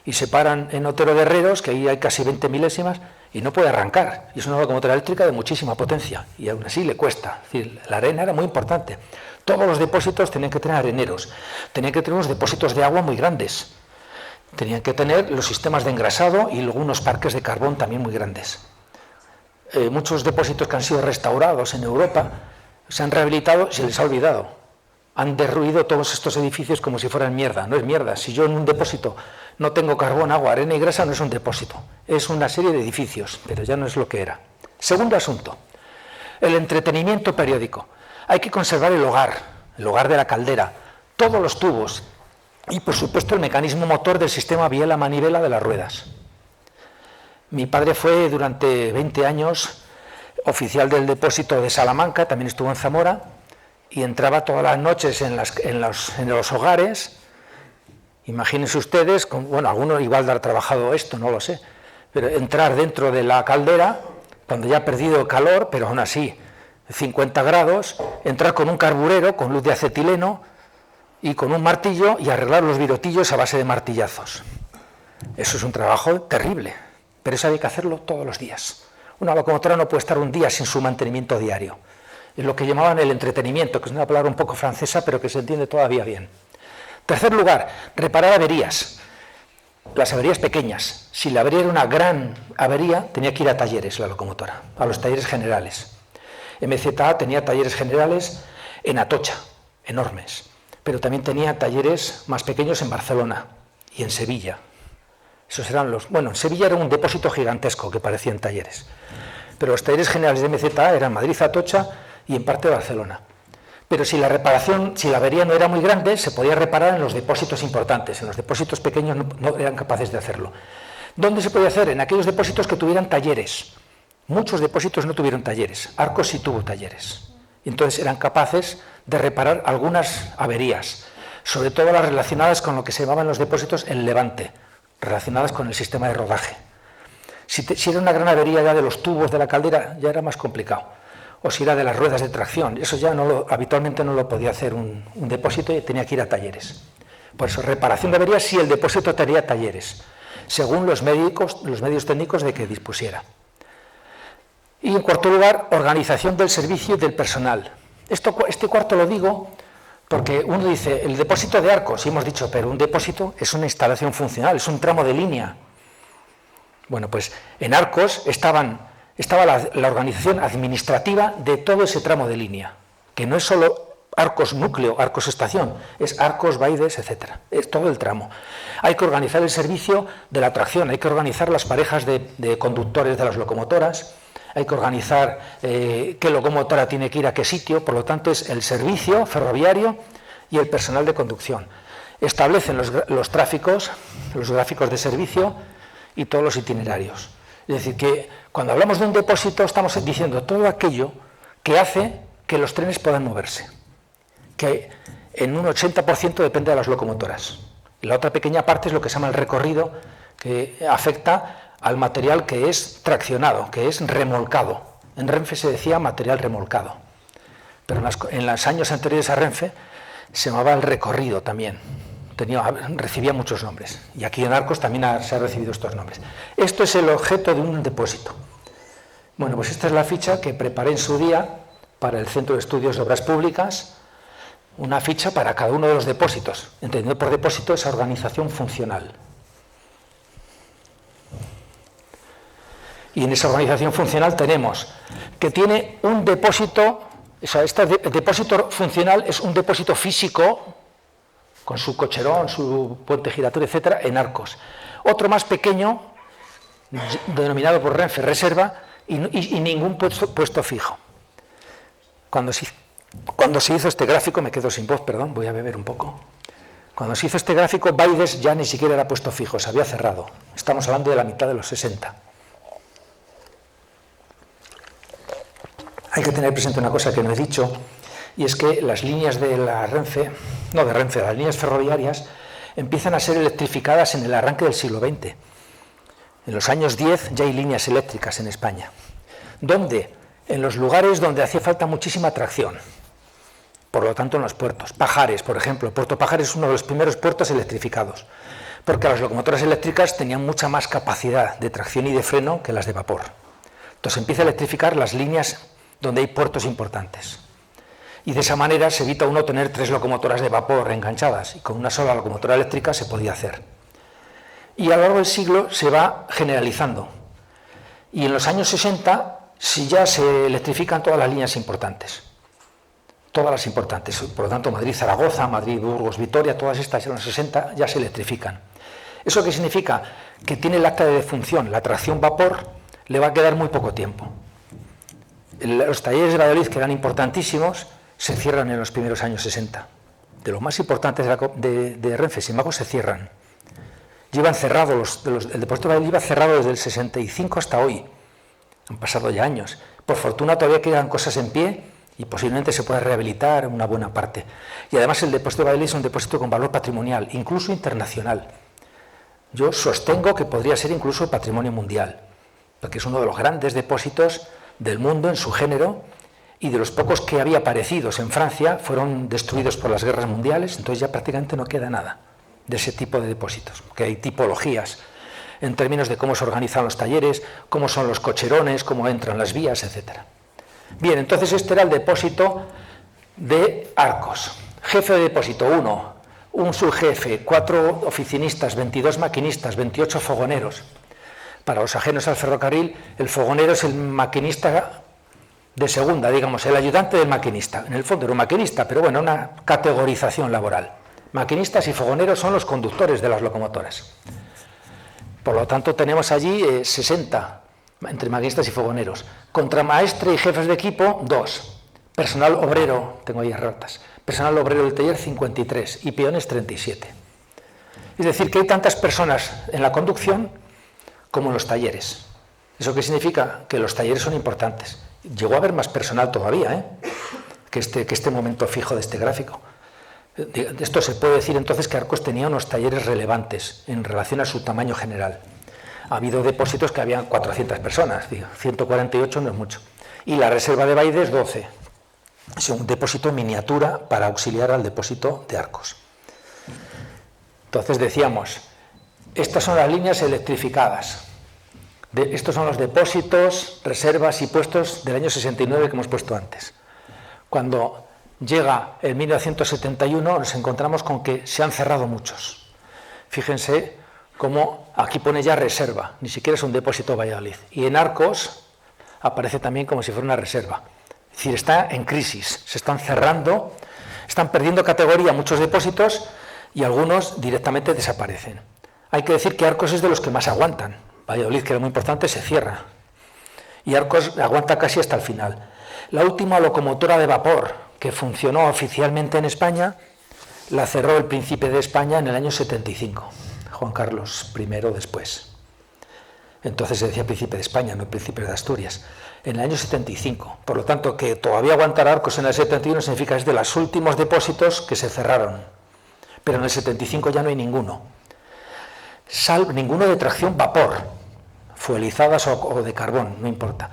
y se paran en Otero de Herreros, que ahí hay casi 20 milésimas, y no puede arrancar, y es una locomotora eléctrica de muchísima potencia, y aún así le cuesta. Es decir, la arena era muy importante. Todos los depósitos tenían que tener areneros, tenían que tener unos depósitos de agua muy grandes, tenían que tener los sistemas de engrasado y luego unos parques de carbón también muy grandes. Muchos depósitos que han sido restaurados en Europa se han rehabilitado y se les ha olvidado. Han derruido todos estos edificios como si fueran mierda. No es mierda. Si yo en un depósito no tengo carbón, agua, arena y grasa, no es un depósito. Es una serie de edificios, pero ya no es lo que era. Segundo asunto, el entretenimiento periódico. Hay que conservar el hogar de la caldera, todos los tubos y, por supuesto, el mecanismo motor del sistema biela-manivela de las ruedas. Mi padre fue durante 20 años oficial del depósito de Salamanca, también estuvo en Zamora, y entraba todas las noches en los hogares. Imagínense ustedes, bueno, algunos igual de haber trabajado esto, no lo sé, pero entrar dentro de la caldera, cuando ya ha perdido el calor, pero aún así, 50 grados, entrar con un carburero, con luz de acetileno, y con un martillo, y arreglar los virotillos a base de martillazos. Eso es un trabajo terrible, pero eso hay que hacerlo todos los días. Una locomotora no puede estar un día sin su mantenimiento diario. Es lo que llamaban el entretenimiento, que es una palabra un poco francesa, pero que se entiende todavía bien. Tercer lugar, reparar averías. Las averías pequeñas. Si la avería era una gran avería, tenía que ir a talleres la locomotora, a los talleres generales. MZA tenía talleres generales en Atocha, enormes, pero también tenía talleres más pequeños en Barcelona y en Sevilla. Esos eran en Sevilla era un depósito gigantesco que parecían talleres, pero los talleres generales de MZA eran Madrid, Atocha y en parte Barcelona. Pero si la avería no era muy grande, se podía reparar en los depósitos importantes. En los depósitos pequeños no eran capaces de hacerlo. ¿Dónde se podía hacer? En aquellos depósitos que tuvieran talleres. Muchos depósitos no tuvieron talleres. Arcos sí tuvo talleres. Y entonces eran capaces de reparar algunas averías, sobre todo las relacionadas con lo que se llamaban los depósitos en levante, relacionadas con el sistema de rodaje. Si era una gran avería ya de los tubos de la caldera, ya era más complicado. O si era de las ruedas de tracción, eso ya habitualmente no lo podía hacer un depósito y tenía que ir a talleres. Por eso, reparación de averías si el depósito tenía talleres, según los medios técnicos de que dispusiera. Y en cuarto lugar, organización del servicio y del personal. Este cuarto lo digo porque uno dice, el depósito de Arcos, y hemos dicho, pero un depósito es una instalación funcional, es un tramo de línea. Bueno, pues en Arcos estaba la organización administrativa de todo ese tramo de línea, que no es solo Arcos núcleo, Arcos estación, es Arcos, Baides, etc. Es todo el tramo. Hay que organizar el servicio de la tracción, hay que organizar las parejas de conductores de las locomotoras, hay que organizar qué locomotora tiene que ir a qué sitio, por lo tanto es el servicio ferroviario y el personal de conducción. Establecen los tráficos, los gráficos de servicio y todos los itinerarios. Es decir, que cuando hablamos de un depósito estamos diciendo todo aquello que hace que los trenes puedan moverse, que en un 80% depende de las locomotoras. Y la otra pequeña parte es lo que se llama el recorrido, que afecta al material que es traccionado, que es remolcado. En Renfe se decía material remolcado, pero en los años anteriores a Renfe se llamaba el recorrido también. Recibía muchos nombres, y aquí en Arcos también se han recibido estos nombres. Esto es el objeto de un depósito. Bueno, pues esta es la ficha que preparé en su día para el Centro de Estudios de Obras Públicas, una ficha para cada uno de los depósitos, entendiendo por depósito esa organización funcional. Y en esa organización funcional tenemos que tiene un depósito, o sea, este depósito funcional es un depósito físico, con su cocherón, su puente giratorio, etcétera, en Arcos. Otro más pequeño, denominado por Renfe reserva, y ningún puesto fijo. Cuando se hizo este gráfico, me quedo sin voz, perdón, voy a beber un poco. Cuando se hizo este gráfico, Baides ya ni siquiera era puesto fijo, se había cerrado. Estamos hablando de la mitad de los 60. Hay que tener presente una cosa que no he dicho, y es que las líneas de la Renfe, las líneas ferroviarias, empiezan a ser electrificadas en el arranque del siglo XX. En los años 10 ya hay líneas eléctricas en España. ¿Dónde? En los lugares donde hacía falta muchísima tracción. Por lo tanto, en los puertos. Pajares, por ejemplo. Puerto Pajares es uno de los primeros puertos electrificados, porque las locomotoras eléctricas tenían mucha más capacidad de tracción y de freno que las de vapor. Entonces empieza a electrificar las líneas donde hay puertos importantes. Y de esa manera se evita uno tener 3 locomotoras de vapor enganchadas, y con una sola locomotora eléctrica se podía hacer. Y a lo largo del siglo se va generalizando. Y en los años 60 ya se electrifican todas las líneas importantes. Todas las importantes. Por lo tanto, Madrid-Zaragoza, Madrid-Burgos-Vitoria, todas estas en los 60 ya se electrifican. ¿Eso qué significa? Que tiene el acta de defunción, la tracción vapor, le va a quedar muy poco tiempo. Los talleres de Valladolid, que eran importantísimos, se cierran en los primeros años 60. De los más importantes de Renfe, sin embargo, se cierran. Llevan cerrados, el depósito de Valladolid lleva cerrado desde el 65 hasta hoy. Han pasado ya años, Por fortuna todavía quedan cosas en pie y posiblemente se pueda rehabilitar una buena parte. Y además el depósito de Valladolid es un depósito con valor patrimonial, incluso internacional. Yo sostengo que podría ser incluso patrimonio mundial, porque es uno de los grandes depósitos del mundo en su género, y de los pocos que había parecidos en Francia fueron destruidos por las guerras mundiales, entonces ya prácticamente no queda nada de ese tipo de depósitos, porque hay tipologías en términos de cómo se organizan los talleres, cómo son los cocherones, cómo entran las vías, etc. Bien, entonces este era el depósito de Arcos. Jefe de depósito 1, un subjefe, 4 oficinistas, 22 maquinistas, 28 fogoneros. Para los ajenos al ferrocarril, el fogonero es el maquinista de segunda, digamos, el ayudante del maquinista. En el fondo era un maquinista, pero bueno, una categorización laboral. Maquinistas y fogoneros son los conductores de las locomotoras. Por lo tanto, tenemos allí 60 entre maquinistas y fogoneros. Contramaestre y jefes de equipo, 2. Personal obrero, tengo ahí erratas. Personal obrero del taller, 53. Y peones, 37. Es decir, que hay tantas personas en la conducción como en los talleres. ¿Eso qué significa? Que los talleres son importantes. Llegó a haber más personal todavía, que este momento fijo de este gráfico. De esto se puede decir entonces que Arcos tenía unos talleres relevantes en relación a su tamaño general. Ha habido depósitos que habían 400 personas, 148 no es mucho. Y la reserva de Baide es 12. Es un depósito miniatura para auxiliar al depósito de Arcos. Entonces decíamos, estas son las líneas electrificadas. Estos son los depósitos, reservas y puestos del año 69 que hemos puesto antes. Cuando llega el 1971 nos encontramos con que se han cerrado muchos. Fíjense cómo aquí pone ya reserva, ni siquiera es un depósito Valladolid. Y en Arcos aparece también como si fuera una reserva. Es decir, está en crisis, se están cerrando, están perdiendo categoría muchos depósitos y algunos directamente desaparecen. Hay que decir que Arcos es de los que más aguantan. Valladolid, que era muy importante, se cierra. Y Arcos aguanta casi hasta el final. La última locomotora de vapor que funcionó oficialmente en España la cerró el príncipe de España en el año 75, Juan Carlos I después. Entonces se decía príncipe de España, no príncipe de Asturias. En el año 75. Por lo tanto, que todavía aguantar Arcos en el 71 significa que es de los últimos depósitos que se cerraron. Pero en el 75 ya no hay ninguno. Ninguno de tracción vapor, fuelizadas o de carbón, no importa.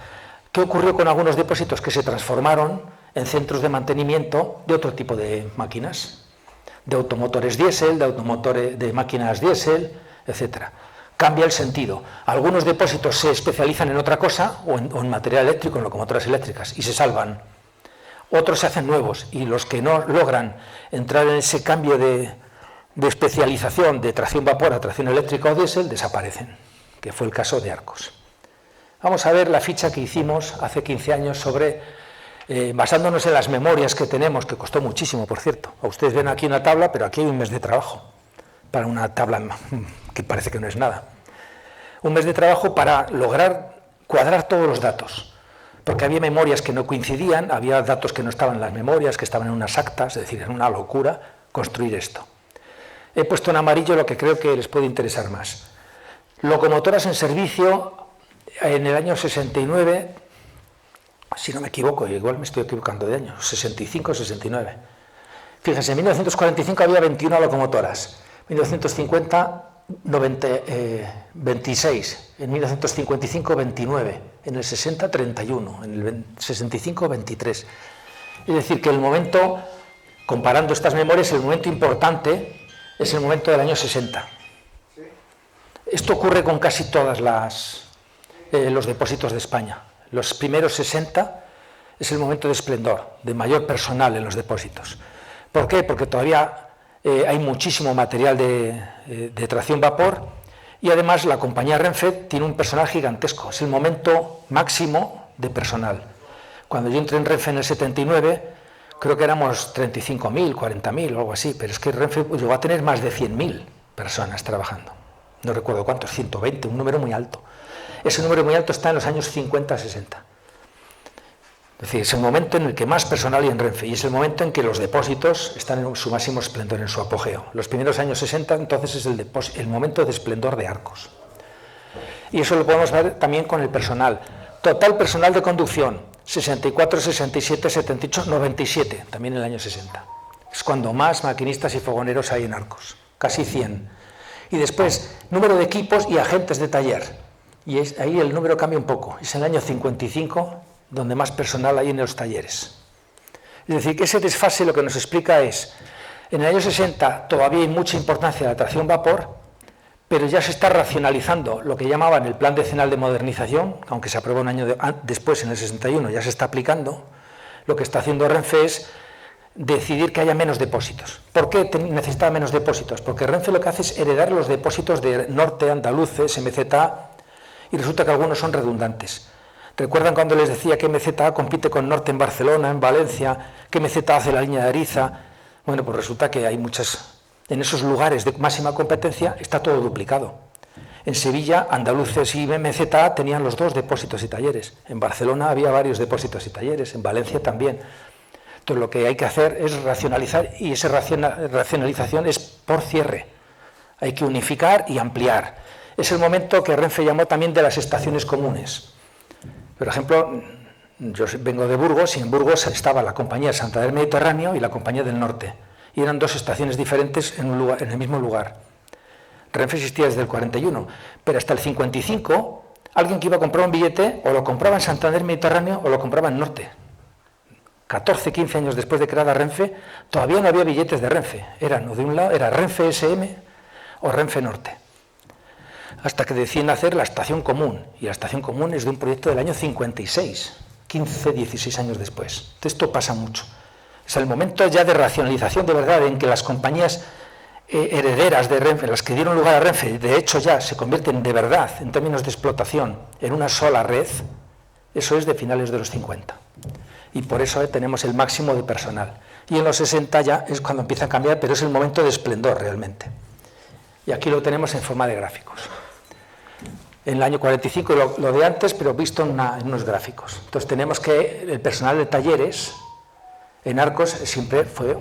¿Qué ocurrió con algunos depósitos que se transformaron en centros de mantenimiento de otro tipo de máquinas? De automotores diésel, de máquinas diésel, etc. Cambia el sentido. Algunos depósitos se especializan en otra cosa, o en material eléctrico, en locomotoras eléctricas, y se salvan. Otros se hacen nuevos, y los que no logran entrar en ese cambio de especialización de tracción vapor a tracción eléctrica o diésel, desaparecen, que fue el caso de Arcos. Vamos a ver la ficha que hicimos hace 15 años sobre, basándonos en las memorias que tenemos, que costó muchísimo, por cierto. Ustedes ven aquí una tabla, pero aquí hay un mes de trabajo, para una tabla que parece que no es nada. Un mes de trabajo para lograr cuadrar todos los datos, porque había memorias que no coincidían, había datos que no estaban en las memorias, que estaban en unas actas, es decir, era una locura construir esto. He puesto en amarillo lo que creo que les puede interesar más. Locomotoras en servicio en el año 69, si no me equivoco, igual me estoy equivocando de año, 65 o 69. Fíjense, en 1945 había 21 locomotoras, en 1950, 26, en 1955, 29, en el 60, 31, en el 65, 23. Es decir, que el momento, comparando estas memorias, el momento importante es el momento del año 60. Esto ocurre con casi todos los depósitos de España. Los primeros 60 es el momento de esplendor, de mayor personal en los depósitos. ¿Por qué? Porque todavía hay muchísimo material de tracción vapor y además la compañía Renfe tiene un personal gigantesco. Es el momento máximo de personal. Cuando yo entré en Renfe en el 79, creo que éramos 35.000, 40.000 o algo así, pero es que Renfe llegó a tener más de 100.000 personas trabajando. No recuerdo cuántos, 120, un número muy alto. Ese número muy alto está en los años 50-60. Es decir, es el momento en el que más personal hay en Renfe y es el momento en que los depósitos están en su máximo esplendor, en su apogeo. Los primeros años 60, entonces, es el momento de esplendor de Arcos. Y eso lo podemos ver también con el personal. Total personal de conducción, 64, 67, 78, 97, también en el año 60. Es cuando más maquinistas y fogoneros hay en Arcos, casi 100. Y después, número de equipos y agentes de taller. Y ahí el número cambia un poco. Es en el año 55 donde más personal hay en los talleres. Es decir, que ese desfase lo que nos explica es, en el año 60 todavía hay mucha importancia la tracción vapor, pero ya se está racionalizando lo que llamaban el Plan Decenal de Modernización, aunque se aprobó un año después, en el 61, ya se está aplicando. Lo que está haciendo Renfe es decidir que haya menos depósitos. ¿Por qué necesitaba menos depósitos? Porque Renfe lo que hace es heredar los depósitos de Norte, Andaluces, MZA, y resulta que algunos son redundantes. ¿Recuerdan cuando les decía que MZA compite con Norte en Barcelona, en Valencia, que MZA hace la línea de Ariza? Bueno, pues resulta que hay muchas, en esos lugares de máxima competencia está todo duplicado. En Sevilla, Andaluces y MZA tenían los dos depósitos y talleres. En Barcelona había varios depósitos y talleres, en Valencia también. Entonces lo que hay que hacer es racionalizar, y esa racionalización es por cierre. Hay que unificar y ampliar. Es el momento que Renfe llamó también de las estaciones comunes. Por ejemplo, yo vengo de Burgos y en Burgos estaba la compañía Santander Mediterráneo y la compañía del Norte. Y eran dos estaciones diferentes en el mismo lugar. Renfe existía desde el 41, pero hasta el 55 alguien que iba a comprar un billete o lo compraba en Santander Mediterráneo o lo compraba en Norte. 14, 15 años después de creada Renfe, todavía no había billetes de Renfe. Eran, o de un lado era Renfe SM o Renfe Norte. Hasta que deciden hacer la estación común, y la estación común es de un proyecto del año 56, 15, 16 años después. Esto pasa mucho. Es el momento ya de racionalización de verdad, en que las compañías herederas de Renfe, las que dieron lugar a Renfe, de hecho ya se convierten de verdad, en términos de explotación, en una sola red. Eso es de finales de los 50. Y por eso tenemos el máximo de personal. Y en los 60 ya es cuando empieza a cambiar, pero es el momento de esplendor realmente. Y aquí lo tenemos en forma de gráficos. En el año 45 lo de antes, pero visto en unos gráficos. Entonces tenemos que el personal de talleres en Arcos siempre fue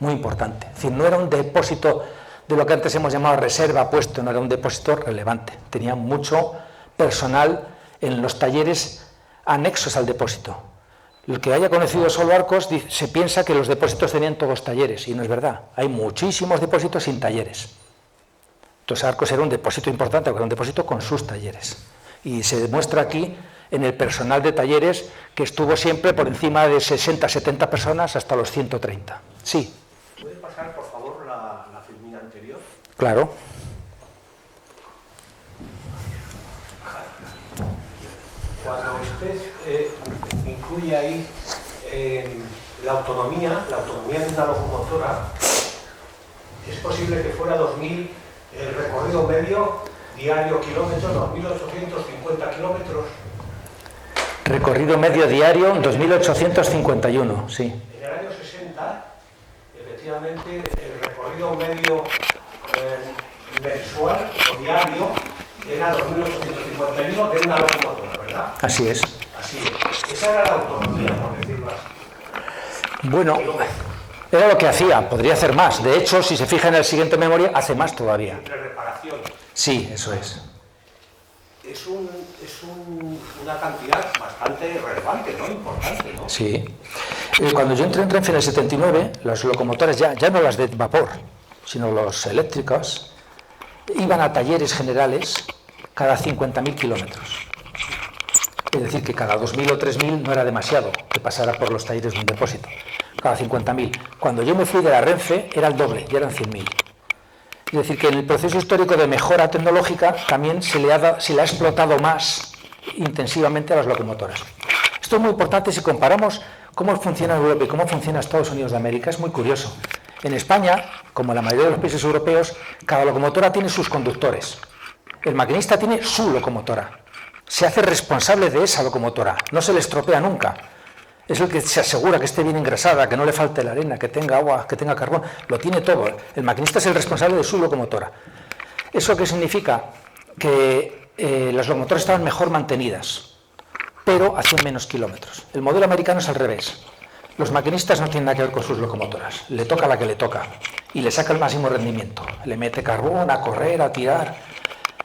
muy importante. Es decir, no era un depósito de lo que antes hemos llamado reserva puesto, no era un depósito relevante. Tenía mucho personal en los talleres anexos al depósito. El que haya conocido solo Arcos se piensa que los depósitos tenían todos talleres, y no es verdad. Hay muchísimos depósitos sin talleres. Entonces Arcos era un depósito importante, porque era un depósito con sus talleres. Y se demuestra aquí en el personal de talleres, que estuvo siempre por encima de 60, 70 personas hasta los 130. Sí. ¿Puede pasar, por favor, la filmina anterior? Claro. Cuando usted incluye ahí la autonomía de una locomotora, es posible que fuera 2000 el recorrido medio diario kilómetros, 2.850 kilómetros. Recorrido medio diario, 2.851, sí. En el año 60, efectivamente, el recorrido medio mensual o diario era 2.851 de una locomotora, ¿verdad? Así es. Así es. Esa era la autonomía, por decirlo así. Bueno, era lo que hacía, podría hacer más. De hecho, si se fija en el siguiente memoria, hace más todavía. Entre reparaciones. Sí, eso es. Es una cantidad bastante relevante, ¿no? Importante, ¿no? Sí. Cuando yo entré en Renfe en el 79, los locomotores, ya no las de vapor, sino los eléctricos, iban a talleres generales cada 50.000 kilómetros. Es decir, que cada 2.000 o 3.000 no era demasiado que pasara por los talleres de un depósito. Cada 50.000. Cuando yo me fui de la Renfe era el doble, ya eran 100.000. Es decir, que en el proceso histórico de mejora tecnológica también se le ha explotado más intensivamente a las locomotoras. Esto es muy importante si comparamos cómo funciona Europa y cómo funciona Estados Unidos de América. Es muy curioso. En España, como en la mayoría de los países europeos, cada locomotora tiene sus conductores. El maquinista tiene su locomotora. Se hace responsable de esa locomotora. No se le estropea nunca. Es el que se asegura que esté bien engrasada, que no le falte la arena, que tenga agua, que tenga carbón. Lo tiene todo. El maquinista es el responsable de su locomotora. ¿Eso qué significa? Que las locomotoras estaban mejor mantenidas, pero hacían menos kilómetros. El modelo americano es al revés. Los maquinistas no tienen nada que ver con sus locomotoras. Le toca la que le toca y le saca el máximo rendimiento. Le mete carbón a correr, a tirar.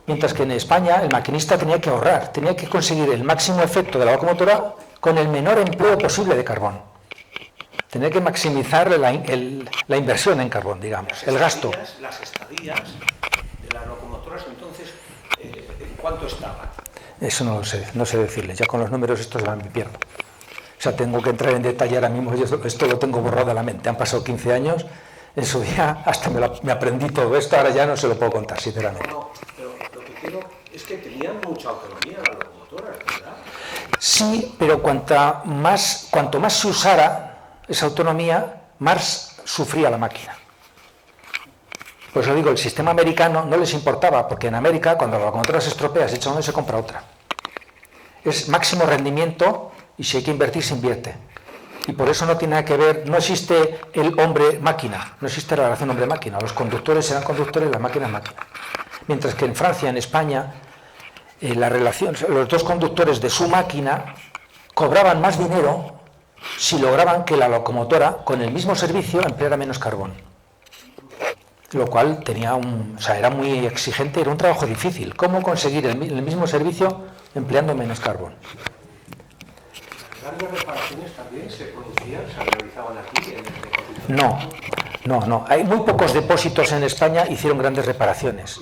Mientras que en España el maquinista tenía que ahorrar, tenía que conseguir el máximo efecto de la locomotora con el menor empleo posible de carbón. Tenía que maximizar la inversión en carbón, digamos, el gasto. Las estadías de las locomotoras, entonces, ¿en cuánto estaban? Eso no lo sé, no sé decirles, ya con los números estos me pierdo. O sea, tengo que entrar en detalle ahora mismo, esto lo tengo borrado de la mente, han pasado 15 años, en su día hasta me aprendí todo esto, ahora ya no se lo puedo contar, sinceramente. No, pero lo que quiero es que tenían mucha autonomía las locomotoras, ¿verdad? Sí, pero cuanto más se usara esa autonomía, más sufría la máquina. Por eso digo, el sistema americano no les importaba, porque en América, cuando la locomotora se estropea, se echa una y se compra otra. Es máximo rendimiento y si hay que invertir, se invierte. Y por eso no tiene nada que ver, no existe el hombre-máquina, no existe la relación hombre-máquina. Los conductores serán conductores, la máquina es máquina. Mientras que en Francia, en España, la relación, los dos conductores de su máquina cobraban más dinero si lograban que la locomotora, con el mismo servicio, empleara menos carbón. Lo cual era muy exigente, era un trabajo difícil. ¿Cómo conseguir el mismo servicio empleando menos carbón? ¿Las grandes reparaciones también se producían, se realizaban aquí en el depósito? No. Hay muy pocos depósitos en España hicieron grandes reparaciones.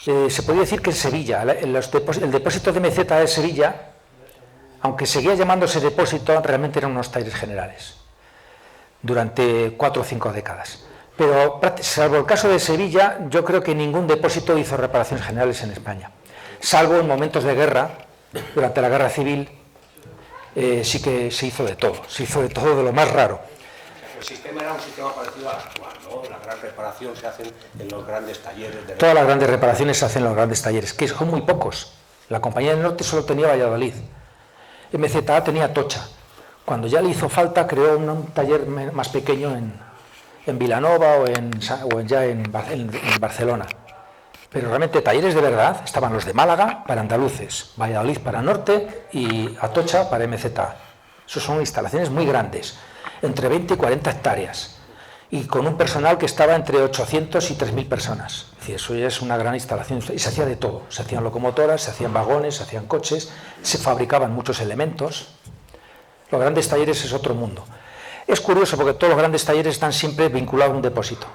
Se podría decir que en Sevilla, el depósito de Meseta de Sevilla, aunque seguía llamándose depósito, realmente eran unos talleres generales durante 4 o 5 décadas. Pero, salvo el caso de Sevilla, yo creo que ningún depósito hizo reparaciones generales en España. Salvo en momentos de guerra, durante la guerra civil, sí que se hizo de todo de lo más raro. El sistema era un sistema parecido al actual, ¿no? La gran reparación se hace en los grandes talleres. Todas las grandes reparaciones se hacen en los grandes talleres, que son muy pocos. La Compañía del Norte solo tenía Valladolid. MZA tenía Atocha. Cuando ya le hizo falta, creó un taller más pequeño en Vilanova o en Barcelona. Pero realmente talleres de verdad estaban los de Málaga para andaluces, Valladolid para Norte y Atocha para MZA. Esas son instalaciones muy grandes, entre 20 y 40 hectáreas, y con un personal que estaba entre 800 y 3.000 personas. Es decir, eso ya es una gran instalación, y se hacía de todo. Se hacían locomotoras, se hacían vagones, se hacían coches, se fabricaban muchos elementos. Los grandes talleres es otro mundo. Es curioso porque todos los grandes talleres están siempre vinculados a un depósito,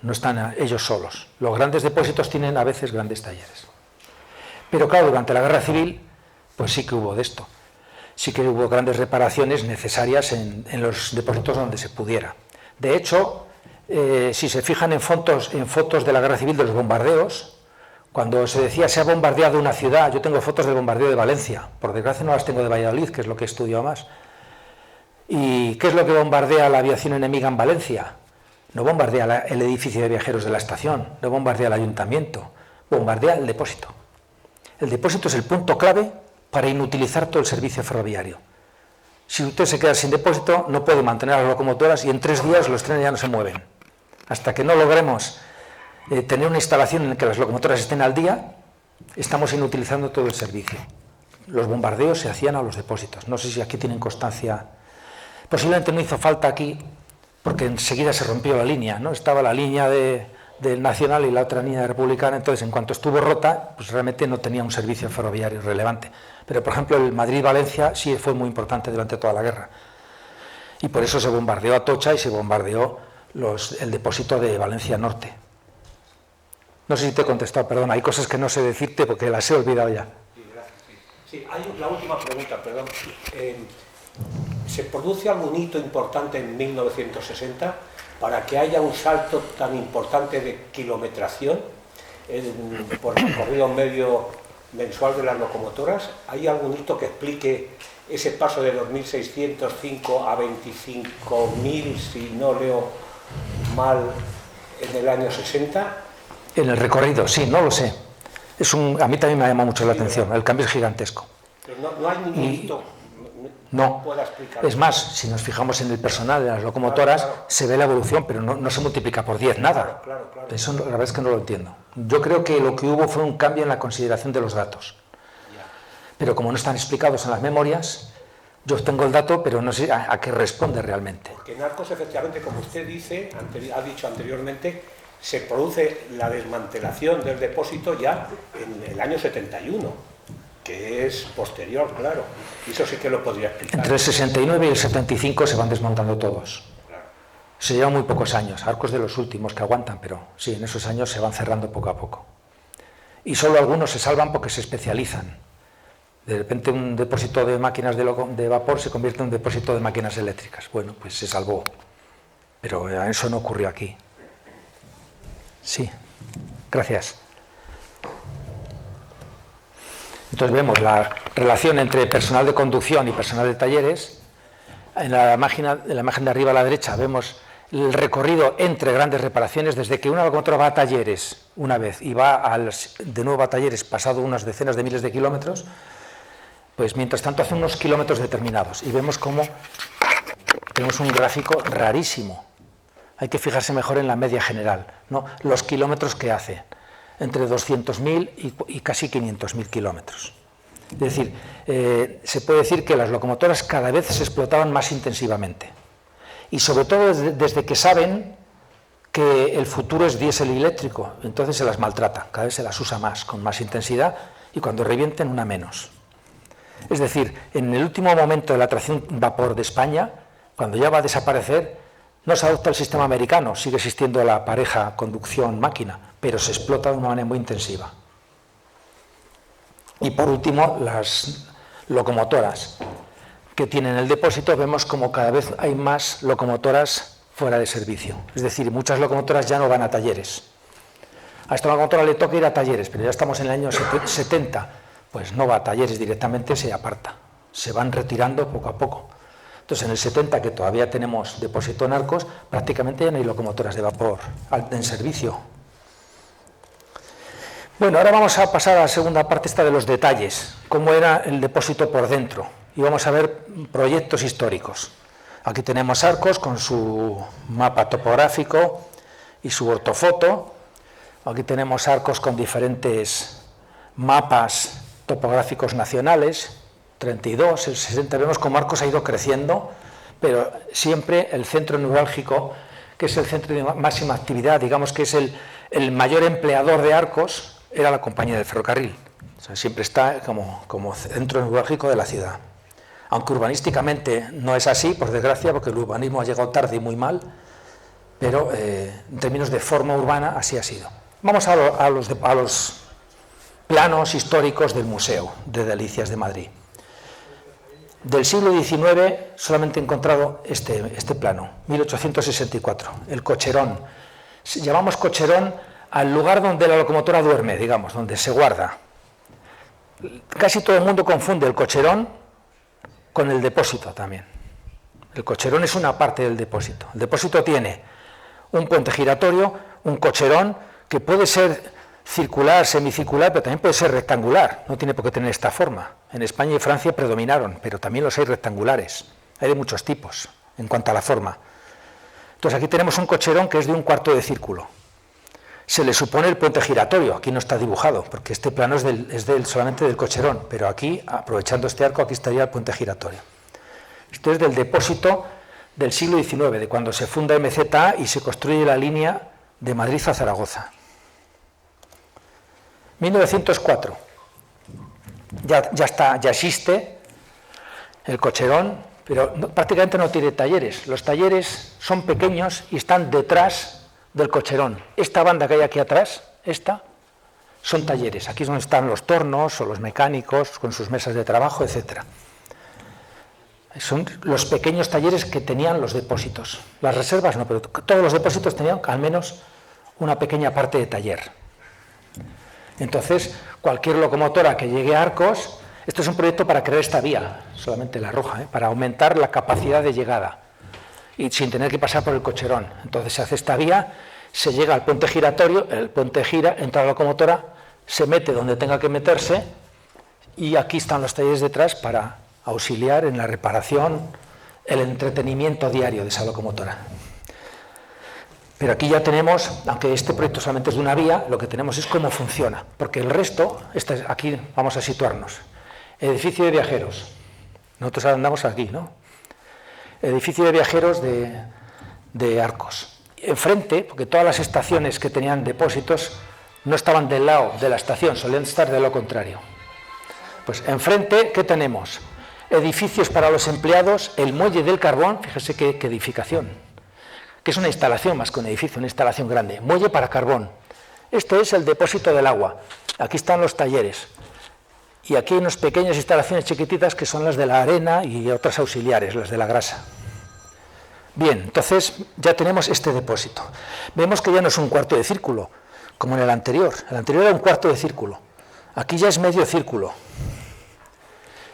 no están ellos solos. Los grandes depósitos tienen a veces grandes talleres. Pero claro, durante la Guerra Civil, pues sí que hubo de esto. Sí que hubo grandes reparaciones necesarias en los depósitos donde se pudiera. De hecho, si se fijan en fotos de la Guerra Civil de los bombardeos, cuando se decía se ha bombardeado una ciudad, yo tengo fotos del bombardeo de Valencia, por desgracia no las tengo de Valladolid, que es lo que he estudiado más. ¿Y qué es lo que bombardea la aviación enemiga en Valencia? No bombardea el edificio de viajeros de la estación, no bombardea el ayuntamiento, bombardea el depósito. El depósito es el punto clave para inutilizar todo el servicio ferroviario. Si usted se queda sin depósito, no puede mantener las locomotoras y en 3 días los trenes ya no se mueven. Hasta que no logremos tener una instalación en la que las locomotoras estén al día, estamos inutilizando todo el servicio. Los bombardeos se hacían a los depósitos. No sé si aquí tienen constancia. Posiblemente no hizo falta aquí, porque enseguida se rompió la línea, ¿no? Estaba la línea del Nacional y la otra línea republicana, entonces en cuanto estuvo rota, pues realmente no tenía un servicio ferroviario relevante. Pero, por ejemplo, el Madrid-Valencia sí fue muy importante durante toda la guerra. Y por eso se bombardeó Atocha y se bombardeó el depósito de Valencia Norte. No sé si te he contestado, perdón, hay cosas que no sé decirte porque las he olvidado ya. Sí, gracias. Sí, hay la última pregunta, perdón. ¿Se produce algún hito importante en 1960 para que haya un salto tan importante de kilometración por el recorrido medio mensual de las locomotoras? ¿Hay algún hito que explique ese paso de 2.605 a 25.000, si no leo mal, en el año 60? En el recorrido, sí, no lo sé. A mí también me ha llamado mucho la atención, el cambio es gigantesco. Pero no hay ningún hito. No, es más, si nos fijamos en el personal de las locomotoras, claro. Se ve la evolución, pero no se multiplica por 10, nada. Claro. Eso la verdad es que no lo entiendo. Yo creo que lo que hubo fue un cambio en la consideración de los datos. Pero como no están explicados en las memorias, yo tengo el dato, pero no sé a qué responde realmente. Porque en Arcos, efectivamente, como usted ha dicho anteriormente, se produce la desmantelación del depósito ya en en el año 71, que es posterior, claro. Y eso sí que lo podría explicar. Entre el 69 y el 75 se van desmontando todos. Claro. Se llevan muy pocos años, Arcos de los últimos que aguantan, pero sí, en esos años se van cerrando poco a poco. Y solo algunos se salvan porque se especializan. De repente un depósito de máquinas de vapor se convierte en un depósito de máquinas eléctricas. Bueno, pues se salvó, pero eso no ocurrió aquí. Sí, gracias. Entonces vemos la relación entre personal de conducción y personal de talleres. En la imagen de arriba a la derecha vemos el recorrido entre grandes reparaciones, desde que una locomotora va a talleres una vez y va de nuevo a talleres pasado unas decenas de miles de kilómetros, pues mientras tanto hace unos kilómetros determinados y vemos cómo tenemos un gráfico rarísimo. Hay que fijarse mejor en la media general, ¿no? Los kilómetros que hace, entre 200.000 y casi 500.000 kilómetros. Es decir, se puede decir que las locomotoras cada vez se explotaban más intensivamente. Y sobre todo desde que saben que el futuro es diésel eléctrico, entonces se las maltrata, cada vez se las usa más, con más intensidad, y cuando revienten una menos. Es decir, en el último momento de la tracción vapor de España, cuando ya va a desaparecer, no se adopta el sistema americano, sigue existiendo la pareja conducción-máquina, pero se explota de una manera muy intensiva. Y por último, las locomotoras que tienen el depósito, vemos como cada vez hay más locomotoras fuera de servicio. Es decir, muchas locomotoras ya no van a talleres. A esta locomotora le toca ir a talleres, pero ya estamos en el año 70, pues no va a talleres directamente, se aparta. Se van retirando poco a poco. Entonces, en el 70, que todavía tenemos depósito en Arcos, prácticamente ya no hay locomotoras de vapor en servicio. Bueno, ahora vamos a pasar a la segunda parte esta de los detalles, cómo era el depósito por dentro, y vamos a ver proyectos históricos. Aquí tenemos Arcos con su mapa topográfico y su ortofoto. Aquí tenemos Arcos con diferentes mapas topográficos nacionales, 32, el 60, vemos cómo Arcos ha ido creciendo, pero siempre el centro neurálgico, que es el centro de máxima actividad, digamos que es el mayor empleador de Arcos, era la compañía del ferrocarril. O sea, siempre está como centro neurálgico de la ciudad. Aunque urbanísticamente no es así, por desgracia, porque el urbanismo ha llegado tarde y muy mal, pero en términos de forma urbana así ha sido. Vamos a los planos históricos del Museo de Delicias de Madrid. Del siglo XIX solamente he encontrado este plano, 1864, el cocherón. Llamamos cocherón al lugar donde la locomotora duerme, digamos, donde se guarda. Casi todo el mundo confunde el cocherón con el depósito también. El cocherón es una parte del depósito. El depósito tiene un puente giratorio, un cocherón, que puede ser circular, semicircular, pero también puede ser rectangular, no tiene por qué tener esta forma. En España y Francia predominaron, pero también los hay rectangulares, hay de muchos tipos en cuanto a la forma. Entonces aquí tenemos un cocherón que es de un cuarto de círculo. Se le supone el puente giratorio, aquí no está dibujado, porque este plano es solamente del cocherón, pero aquí, aprovechando este arco, aquí estaría el puente giratorio. Esto es del depósito del siglo XIX, de cuando se funda MZA y se construye la línea de Madrid a Zaragoza. 1904, ya existe el cocherón, pero prácticamente no tiene talleres. Los talleres son pequeños y están detrás del cocherón. Esta banda que hay aquí atrás, son talleres. Aquí es donde están los tornos o los mecánicos con sus mesas de trabajo, etc. Son los pequeños talleres que tenían los depósitos. Las reservas no, pero todos los depósitos tenían al menos una pequeña parte de taller. Entonces, cualquier locomotora que llegue a Arcos, esto es un proyecto para crear esta vía, solamente la roja, para aumentar la capacidad de llegada y sin tener que pasar por el cocherón. Entonces se hace esta vía, se llega al puente giratorio, el puente gira, entra la locomotora, se mete donde tenga que meterse y aquí están los talleres detrás para auxiliar en la reparación, el entretenimiento diario de esa locomotora. Pero aquí ya tenemos, aunque este proyecto solamente es de una vía, lo que tenemos es cómo funciona, porque el resto, aquí vamos a situarnos. Edificio de viajeros. Nosotros andamos aquí, ¿no? Edificio de viajeros de Arcos. Enfrente, porque todas las estaciones que tenían depósitos no estaban del lado de la estación, solían estar de lo contrario. Pues enfrente, ¿qué tenemos? Edificios para los empleados, el muelle del carbón, fíjese qué edificación, que es una instalación más que un edificio, una instalación grande, muelle para carbón. Esto es el depósito del agua, aquí están los talleres, y aquí hay unas pequeñas instalaciones chiquititas que son las de la arena y otras auxiliares, las de la grasa. Bien, entonces ya tenemos este depósito. Vemos que ya no es un cuarto de círculo, como en el anterior era un cuarto de círculo, aquí ya es medio círculo.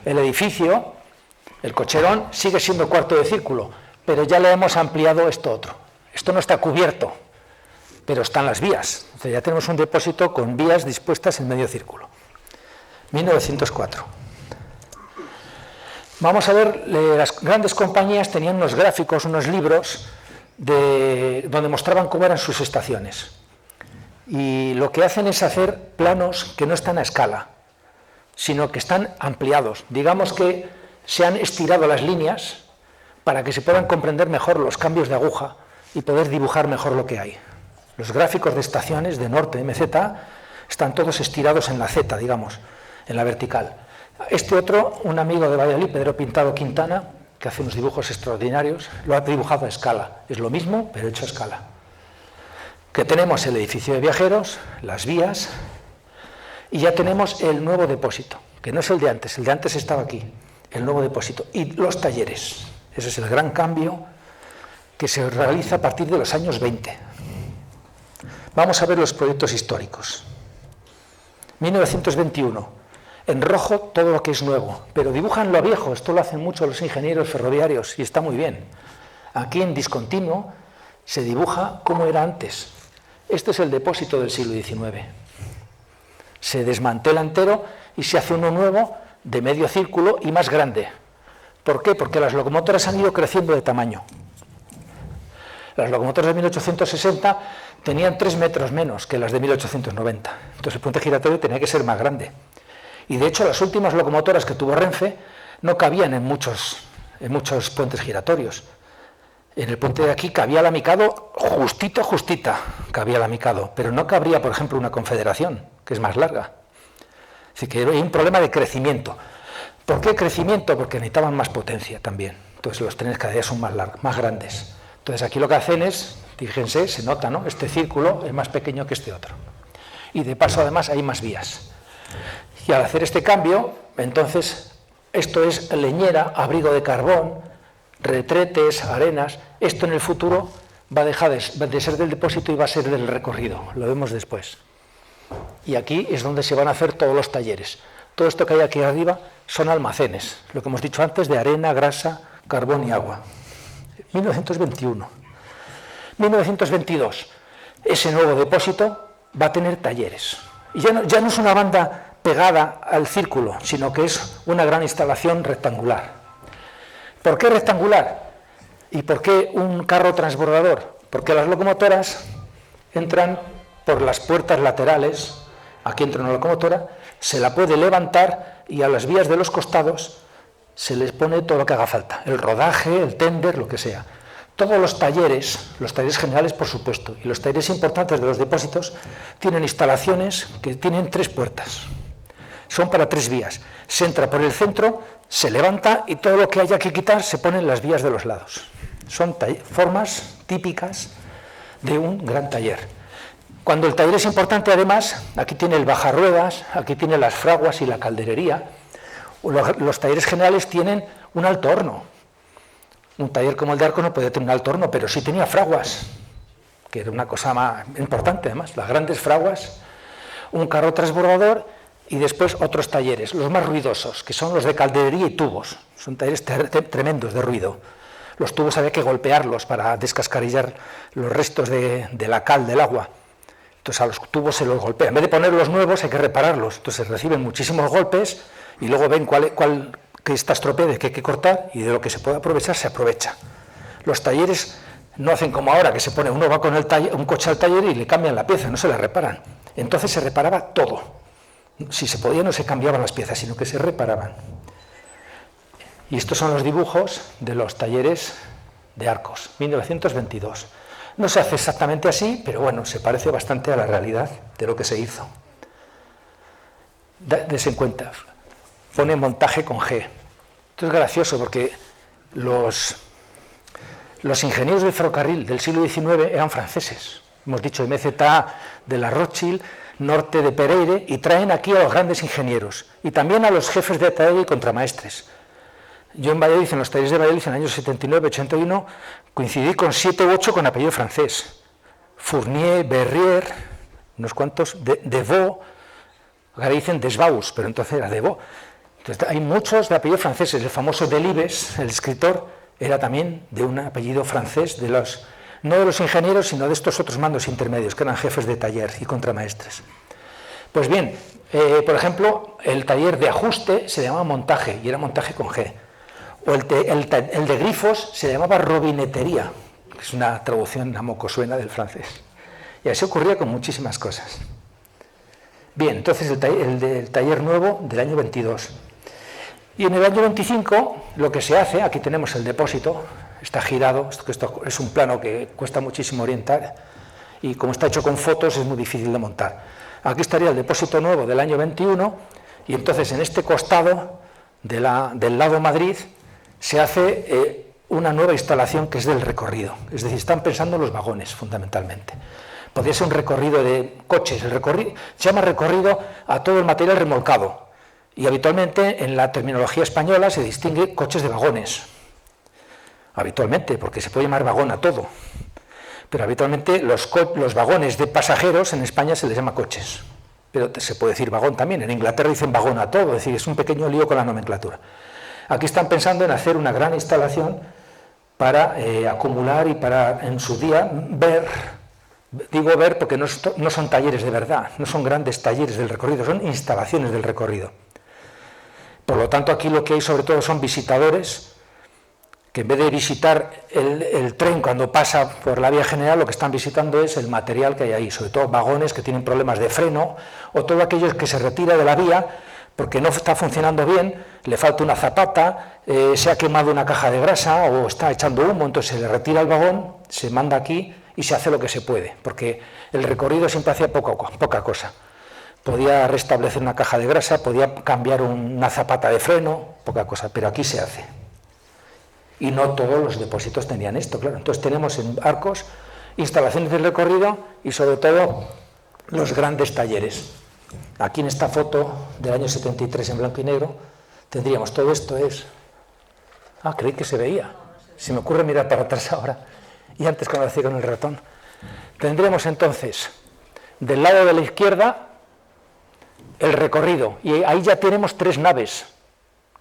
El edificio, el cocherón, sigue siendo cuarto de círculo, pero ya le hemos ampliado esto otro. Esto no está cubierto, pero están las vías. Entonces ya tenemos un depósito con vías dispuestas en medio círculo. 1904. Vamos a ver, las grandes compañías tenían unos gráficos, unos libros, donde mostraban cómo eran sus estaciones. Y lo que hacen es hacer planos que no están a escala, sino que están ampliados. Digamos que se han estirado las líneas para que se puedan comprender mejor los cambios de aguja y poder dibujar mejor lo que hay. Los gráficos de estaciones de norte, MZ, están todos estirados en la Z, digamos, en la vertical. Este otro, un amigo de Valladolid, Pedro Pintado Quintana, que hace unos dibujos extraordinarios, lo ha dibujado a escala. Es lo mismo, pero hecho a escala. Que tenemos el edificio de viajeros, las vías, y ya tenemos el nuevo depósito, que no es el de antes estaba aquí, el nuevo depósito, y los talleres. Ese es el gran cambio que se realiza a partir de los años 20. Vamos a ver los proyectos históricos. 1921, en rojo todo lo que es nuevo, pero dibujan lo viejo, esto lo hacen mucho los ingenieros ferroviarios y está muy bien. Aquí en discontinuo se dibuja cómo era antes. Este es el depósito del siglo XIX. Se desmantela entero y se hace uno nuevo de medio círculo y más grande. ¿Por qué? Porque las locomotoras han ido creciendo de tamaño. Las locomotoras de 1860 tenían 3 metros menos que las de 1890. Entonces el puente giratorio tenía que ser más grande. Y de hecho las últimas locomotoras que tuvo Renfe no cabían en muchos puentes giratorios. En el puente de aquí cabía la Mikado justita, cabía la Mikado, pero no cabría, por ejemplo, una Confederación, que es más larga. Así que hay un problema de crecimiento. ¿Por qué crecimiento? Porque necesitaban más potencia también. Entonces los trenes cada día son más grandes. Entonces aquí lo que hacen es, fíjense, se nota, ¿no? Este círculo es más pequeño que este otro. Y de paso, además, hay más vías. Y al hacer este cambio, entonces, esto es leñera, abrigo de carbón, retretes, arenas. Esto en el futuro va a dejar de ser del depósito y va a ser del recorrido. Lo vemos después. Y aquí es donde se van a hacer todos los talleres. Todo esto que hay aquí arriba son almacenes, lo que hemos dicho antes de arena, grasa, carbón y agua. 1921. 1922, ese nuevo depósito va a tener talleres. Y ya no es una banda pegada al círculo, sino que es una gran instalación rectangular. ¿Por qué rectangular? ¿Y por qué un carro transbordador? Porque las locomotoras entran por las puertas laterales, aquí entra una locomotora, se la puede levantar y a las vías de los costados se les pone todo lo que haga falta, el rodaje, el tender, lo que sea. Todos los talleres generales, por supuesto, y los talleres importantes de los depósitos tienen instalaciones que tienen 3 puertas. Son para 3 vías. Se entra por el centro, se levanta y todo lo que haya que quitar se pone en las vías de los lados. Son formas típicas de un gran taller. Cuando el taller es importante, además, aquí tiene el bajarruedas, aquí tiene las fraguas y la calderería. Los talleres generales tienen un alto horno. Un taller como el de Arcos no podía tener un alto horno, pero sí tenía fraguas, que era una cosa más importante, además, las grandes fraguas, un carro transbordador y después otros talleres, los más ruidosos, que son los de calderería y tubos. Son talleres tremendos de ruido. Los tubos había que golpearlos para descascarillar los restos de la cal del agua. Entonces a los tubos se los golpea. En vez de poner los nuevos hay que repararlos. Entonces reciben muchísimos golpes y luego ven cuál que está estropeado, que hay que cortar, y de lo que se puede aprovechar se aprovecha. Los talleres no hacen como ahora, que se pone, uno va con un coche al taller y le cambian la pieza, no se la reparan. Entonces se reparaba todo. Si se podía no se cambiaban las piezas, sino que se reparaban. Y estos son los dibujos de los talleres de Arcos, 1922. No se hace exactamente así, pero bueno, se parece bastante a la realidad de lo que se hizo. Des en cuenta, pone montaje con G. Esto es gracioso porque los ingenieros del ferrocarril del siglo XIX eran franceses. Hemos dicho MZA de la Rothschild, norte de Pereire, y traen aquí a los grandes ingenieros y también a los jefes de taller y contramaestres. Yo en Valladolid, en los talleres de Valladolid, en el año 79-81, coincidí con 7 u 8 con apellido francés. Fournier, Berrier, unos cuantos, Devaux, ahora dicen Desbaus, pero entonces era Devaux. Entonces, hay muchos de apellido franceses. El famoso Delibes, el escritor, era también de un apellido francés, no de los ingenieros, sino de estos otros mandos intermedios, que eran jefes de taller y contramaestres. Pues bien, por ejemplo, el taller de ajuste se llamaba montaje, y era montaje con G. O el de grifos se llamaba robinetería, que es una traducción a mocosuena del francés. Y así ocurría con muchísimas cosas. Bien, entonces el del taller nuevo del año 22. Y en el año 25 lo que se hace, aquí tenemos el depósito, está girado, esto es un plano que cuesta muchísimo orientar y como está hecho con fotos es muy difícil de montar. Aquí estaría el depósito nuevo del año 21 y entonces en este costado del lado Madrid se hace una nueva instalación que es del recorrido, es decir, están pensando en los vagones fundamentalmente. Podría ser un recorrido de coches, se llama recorrido a todo el material remolcado y habitualmente en la terminología española se distingue coches de vagones, habitualmente, porque se puede llamar vagón a todo, pero habitualmente los vagones de pasajeros en España se les llama coches, pero se puede decir vagón también, en Inglaterra dicen vagón a todo, es decir, es un pequeño lío con la nomenclatura. Aquí están pensando en hacer una gran instalación para acumular y para en su día digo ver porque no son talleres de verdad, no son grandes talleres del recorrido, son instalaciones del recorrido. Por lo tanto, aquí lo que hay sobre todo son visitadores que en vez de visitar el tren cuando pasa por la vía general, lo que están visitando es el material que hay ahí, sobre todo vagones que tienen problemas de freno o todo aquello que se retira de la vía porque no está funcionando bien, le falta una zapata, se ha quemado una caja de grasa o está echando humo, entonces se le retira el vagón, se manda aquí y se hace lo que se puede, porque el recorrido siempre hacía poca cosa. Podía restablecer una caja de grasa, podía cambiar una zapata de freno, poca cosa, pero aquí se hace. Y no todos los depósitos tenían esto, claro. Entonces tenemos en Arcos instalaciones del recorrido y sobre todo los grandes talleres. Aquí en esta foto del año 73 en blanco y negro tendríamos todo esto creí que se veía. Se me ocurre mirar para atrás ahora y antes cuando lo hacía con el ratón. Tendremos entonces del lado de la izquierda el recorrido y ahí ya tenemos 3 naves,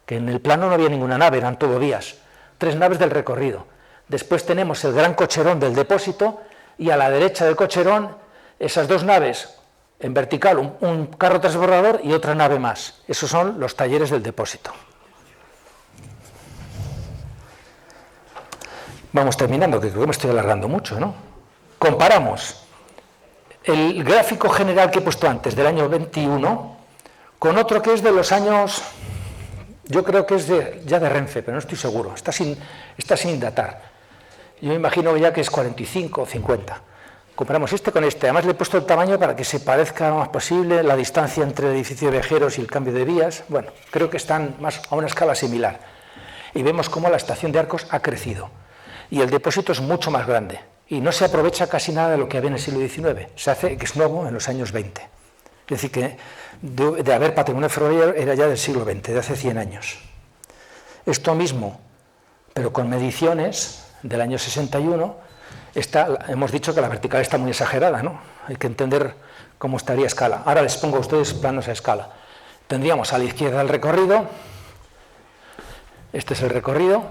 que en el plano no había ninguna nave, eran todo vías. 3 naves del recorrido. Después tenemos el gran cocherón del depósito y a la derecha del cocherón esas 2 naves en vertical, un carro transbordador y otra nave más. Esos son los talleres del depósito. Vamos terminando, que creo que me estoy alargando mucho, ¿no? Comparamos el gráfico general que he puesto antes, del año 21, con otro que es de los años, yo creo que es ya de Renfe, pero no estoy seguro, está sin datar. Yo me imagino ya que es 45 o 50. Comparamos este con este, además le he puesto el tamaño para que se parezca lo más posible, la distancia entre el edificio de viajeros y el cambio de vías, bueno, creo que están más a una escala similar. Y vemos cómo la estación de Arcos ha crecido, y el depósito es mucho más grande. Y no se aprovecha casi nada de lo que había en el siglo XIX, se hace ex novo en los años 20. Es decir, que de haber patrimonio ferroviario era ya del siglo XX, de hace 100 años. Esto mismo, pero con mediciones del año 61, hemos dicho que la vertical está muy exagerada, ¿no? Hay que entender cómo estaría a escala. Ahora les pongo a ustedes planos a escala. Tendríamos a la izquierda el recorrido, este es el recorrido,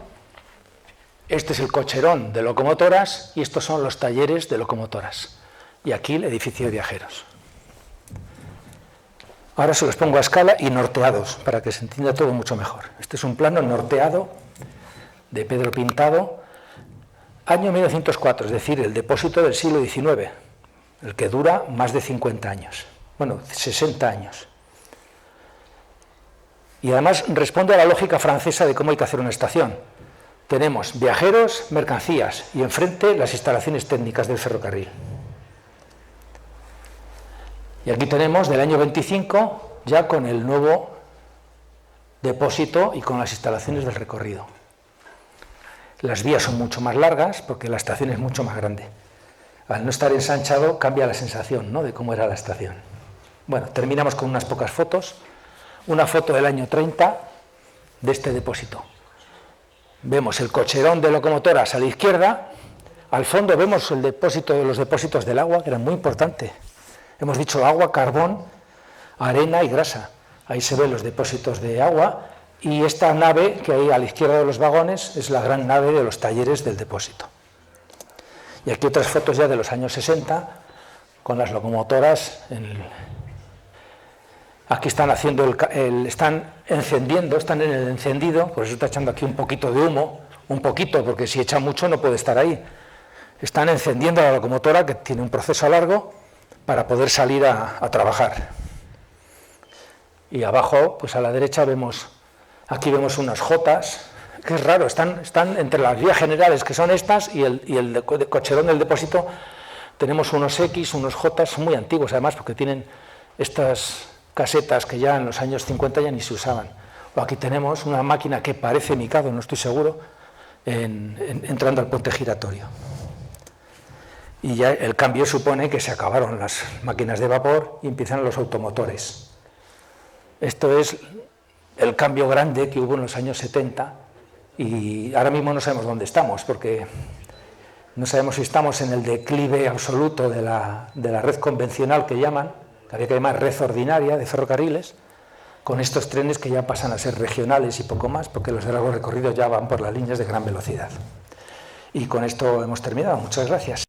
este es el cocherón de locomotoras y estos son los talleres de locomotoras. Y aquí el edificio de viajeros. Ahora se los pongo a escala y norteados, para que se entienda todo mucho mejor. Este es un plano norteado de Pedro Pintado, año 1904, es decir, el depósito del siglo XIX, el que dura más de 50 años, bueno, 60 años. Y además responde a la lógica francesa de cómo hay que hacer una estación. tenemos viajeros, mercancías y enfrente las instalaciones técnicas del ferrocarril. Y aquí tenemos del año 25 ya con el nuevo depósito y con las instalaciones del recorrido. Las vías son mucho más largas porque la estación es mucho más grande. Al no estar ensanchado cambia la sensación, ¿no?, de cómo era la estación. Bueno, terminamos con unas pocas fotos. Una foto del año 30 de este depósito. Vemos el cocherón de locomotoras a la izquierda. Al fondo vemos el depósito, los depósitos del agua, que eran muy importantes. Hemos dicho agua, carbón, arena y grasa. Ahí se ven los depósitos de agua y esta nave que hay a la izquierda de los vagones es la gran nave de los talleres del depósito. Y aquí otras fotos ya de los años 60 con las locomotoras. Aquí están haciendo están encendiendo, están en el encendido, por eso está echando aquí un poquito de humo, un poquito, porque si echa mucho no puede estar ahí. Están encendiendo la locomotora, que tiene un proceso largo, para poder salir a trabajar. Y abajo, pues a la derecha aquí vemos unas jotas, que es raro, están entre las vías generales, que son estas, y el cocherón del depósito, tenemos unos X, unos J, muy antiguos además, porque tienen estas casetas que ya en los años 50 ya ni se usaban. O aquí tenemos una máquina que parece Mikado, no estoy seguro, entrando al puente giratorio. Y ya el cambio supone que se acabaron las máquinas de vapor y empiezan los automotores. Esto es el cambio grande que hubo en los años 70 y ahora mismo no sabemos dónde estamos, porque no sabemos si estamos en el declive absoluto de la red convencional que llaman, que había que llamar red ordinaria de ferrocarriles, con estos trenes que ya pasan a ser regionales y poco más, porque los de largo recorrido ya van por las líneas de gran velocidad. Y con esto hemos terminado. Muchas gracias.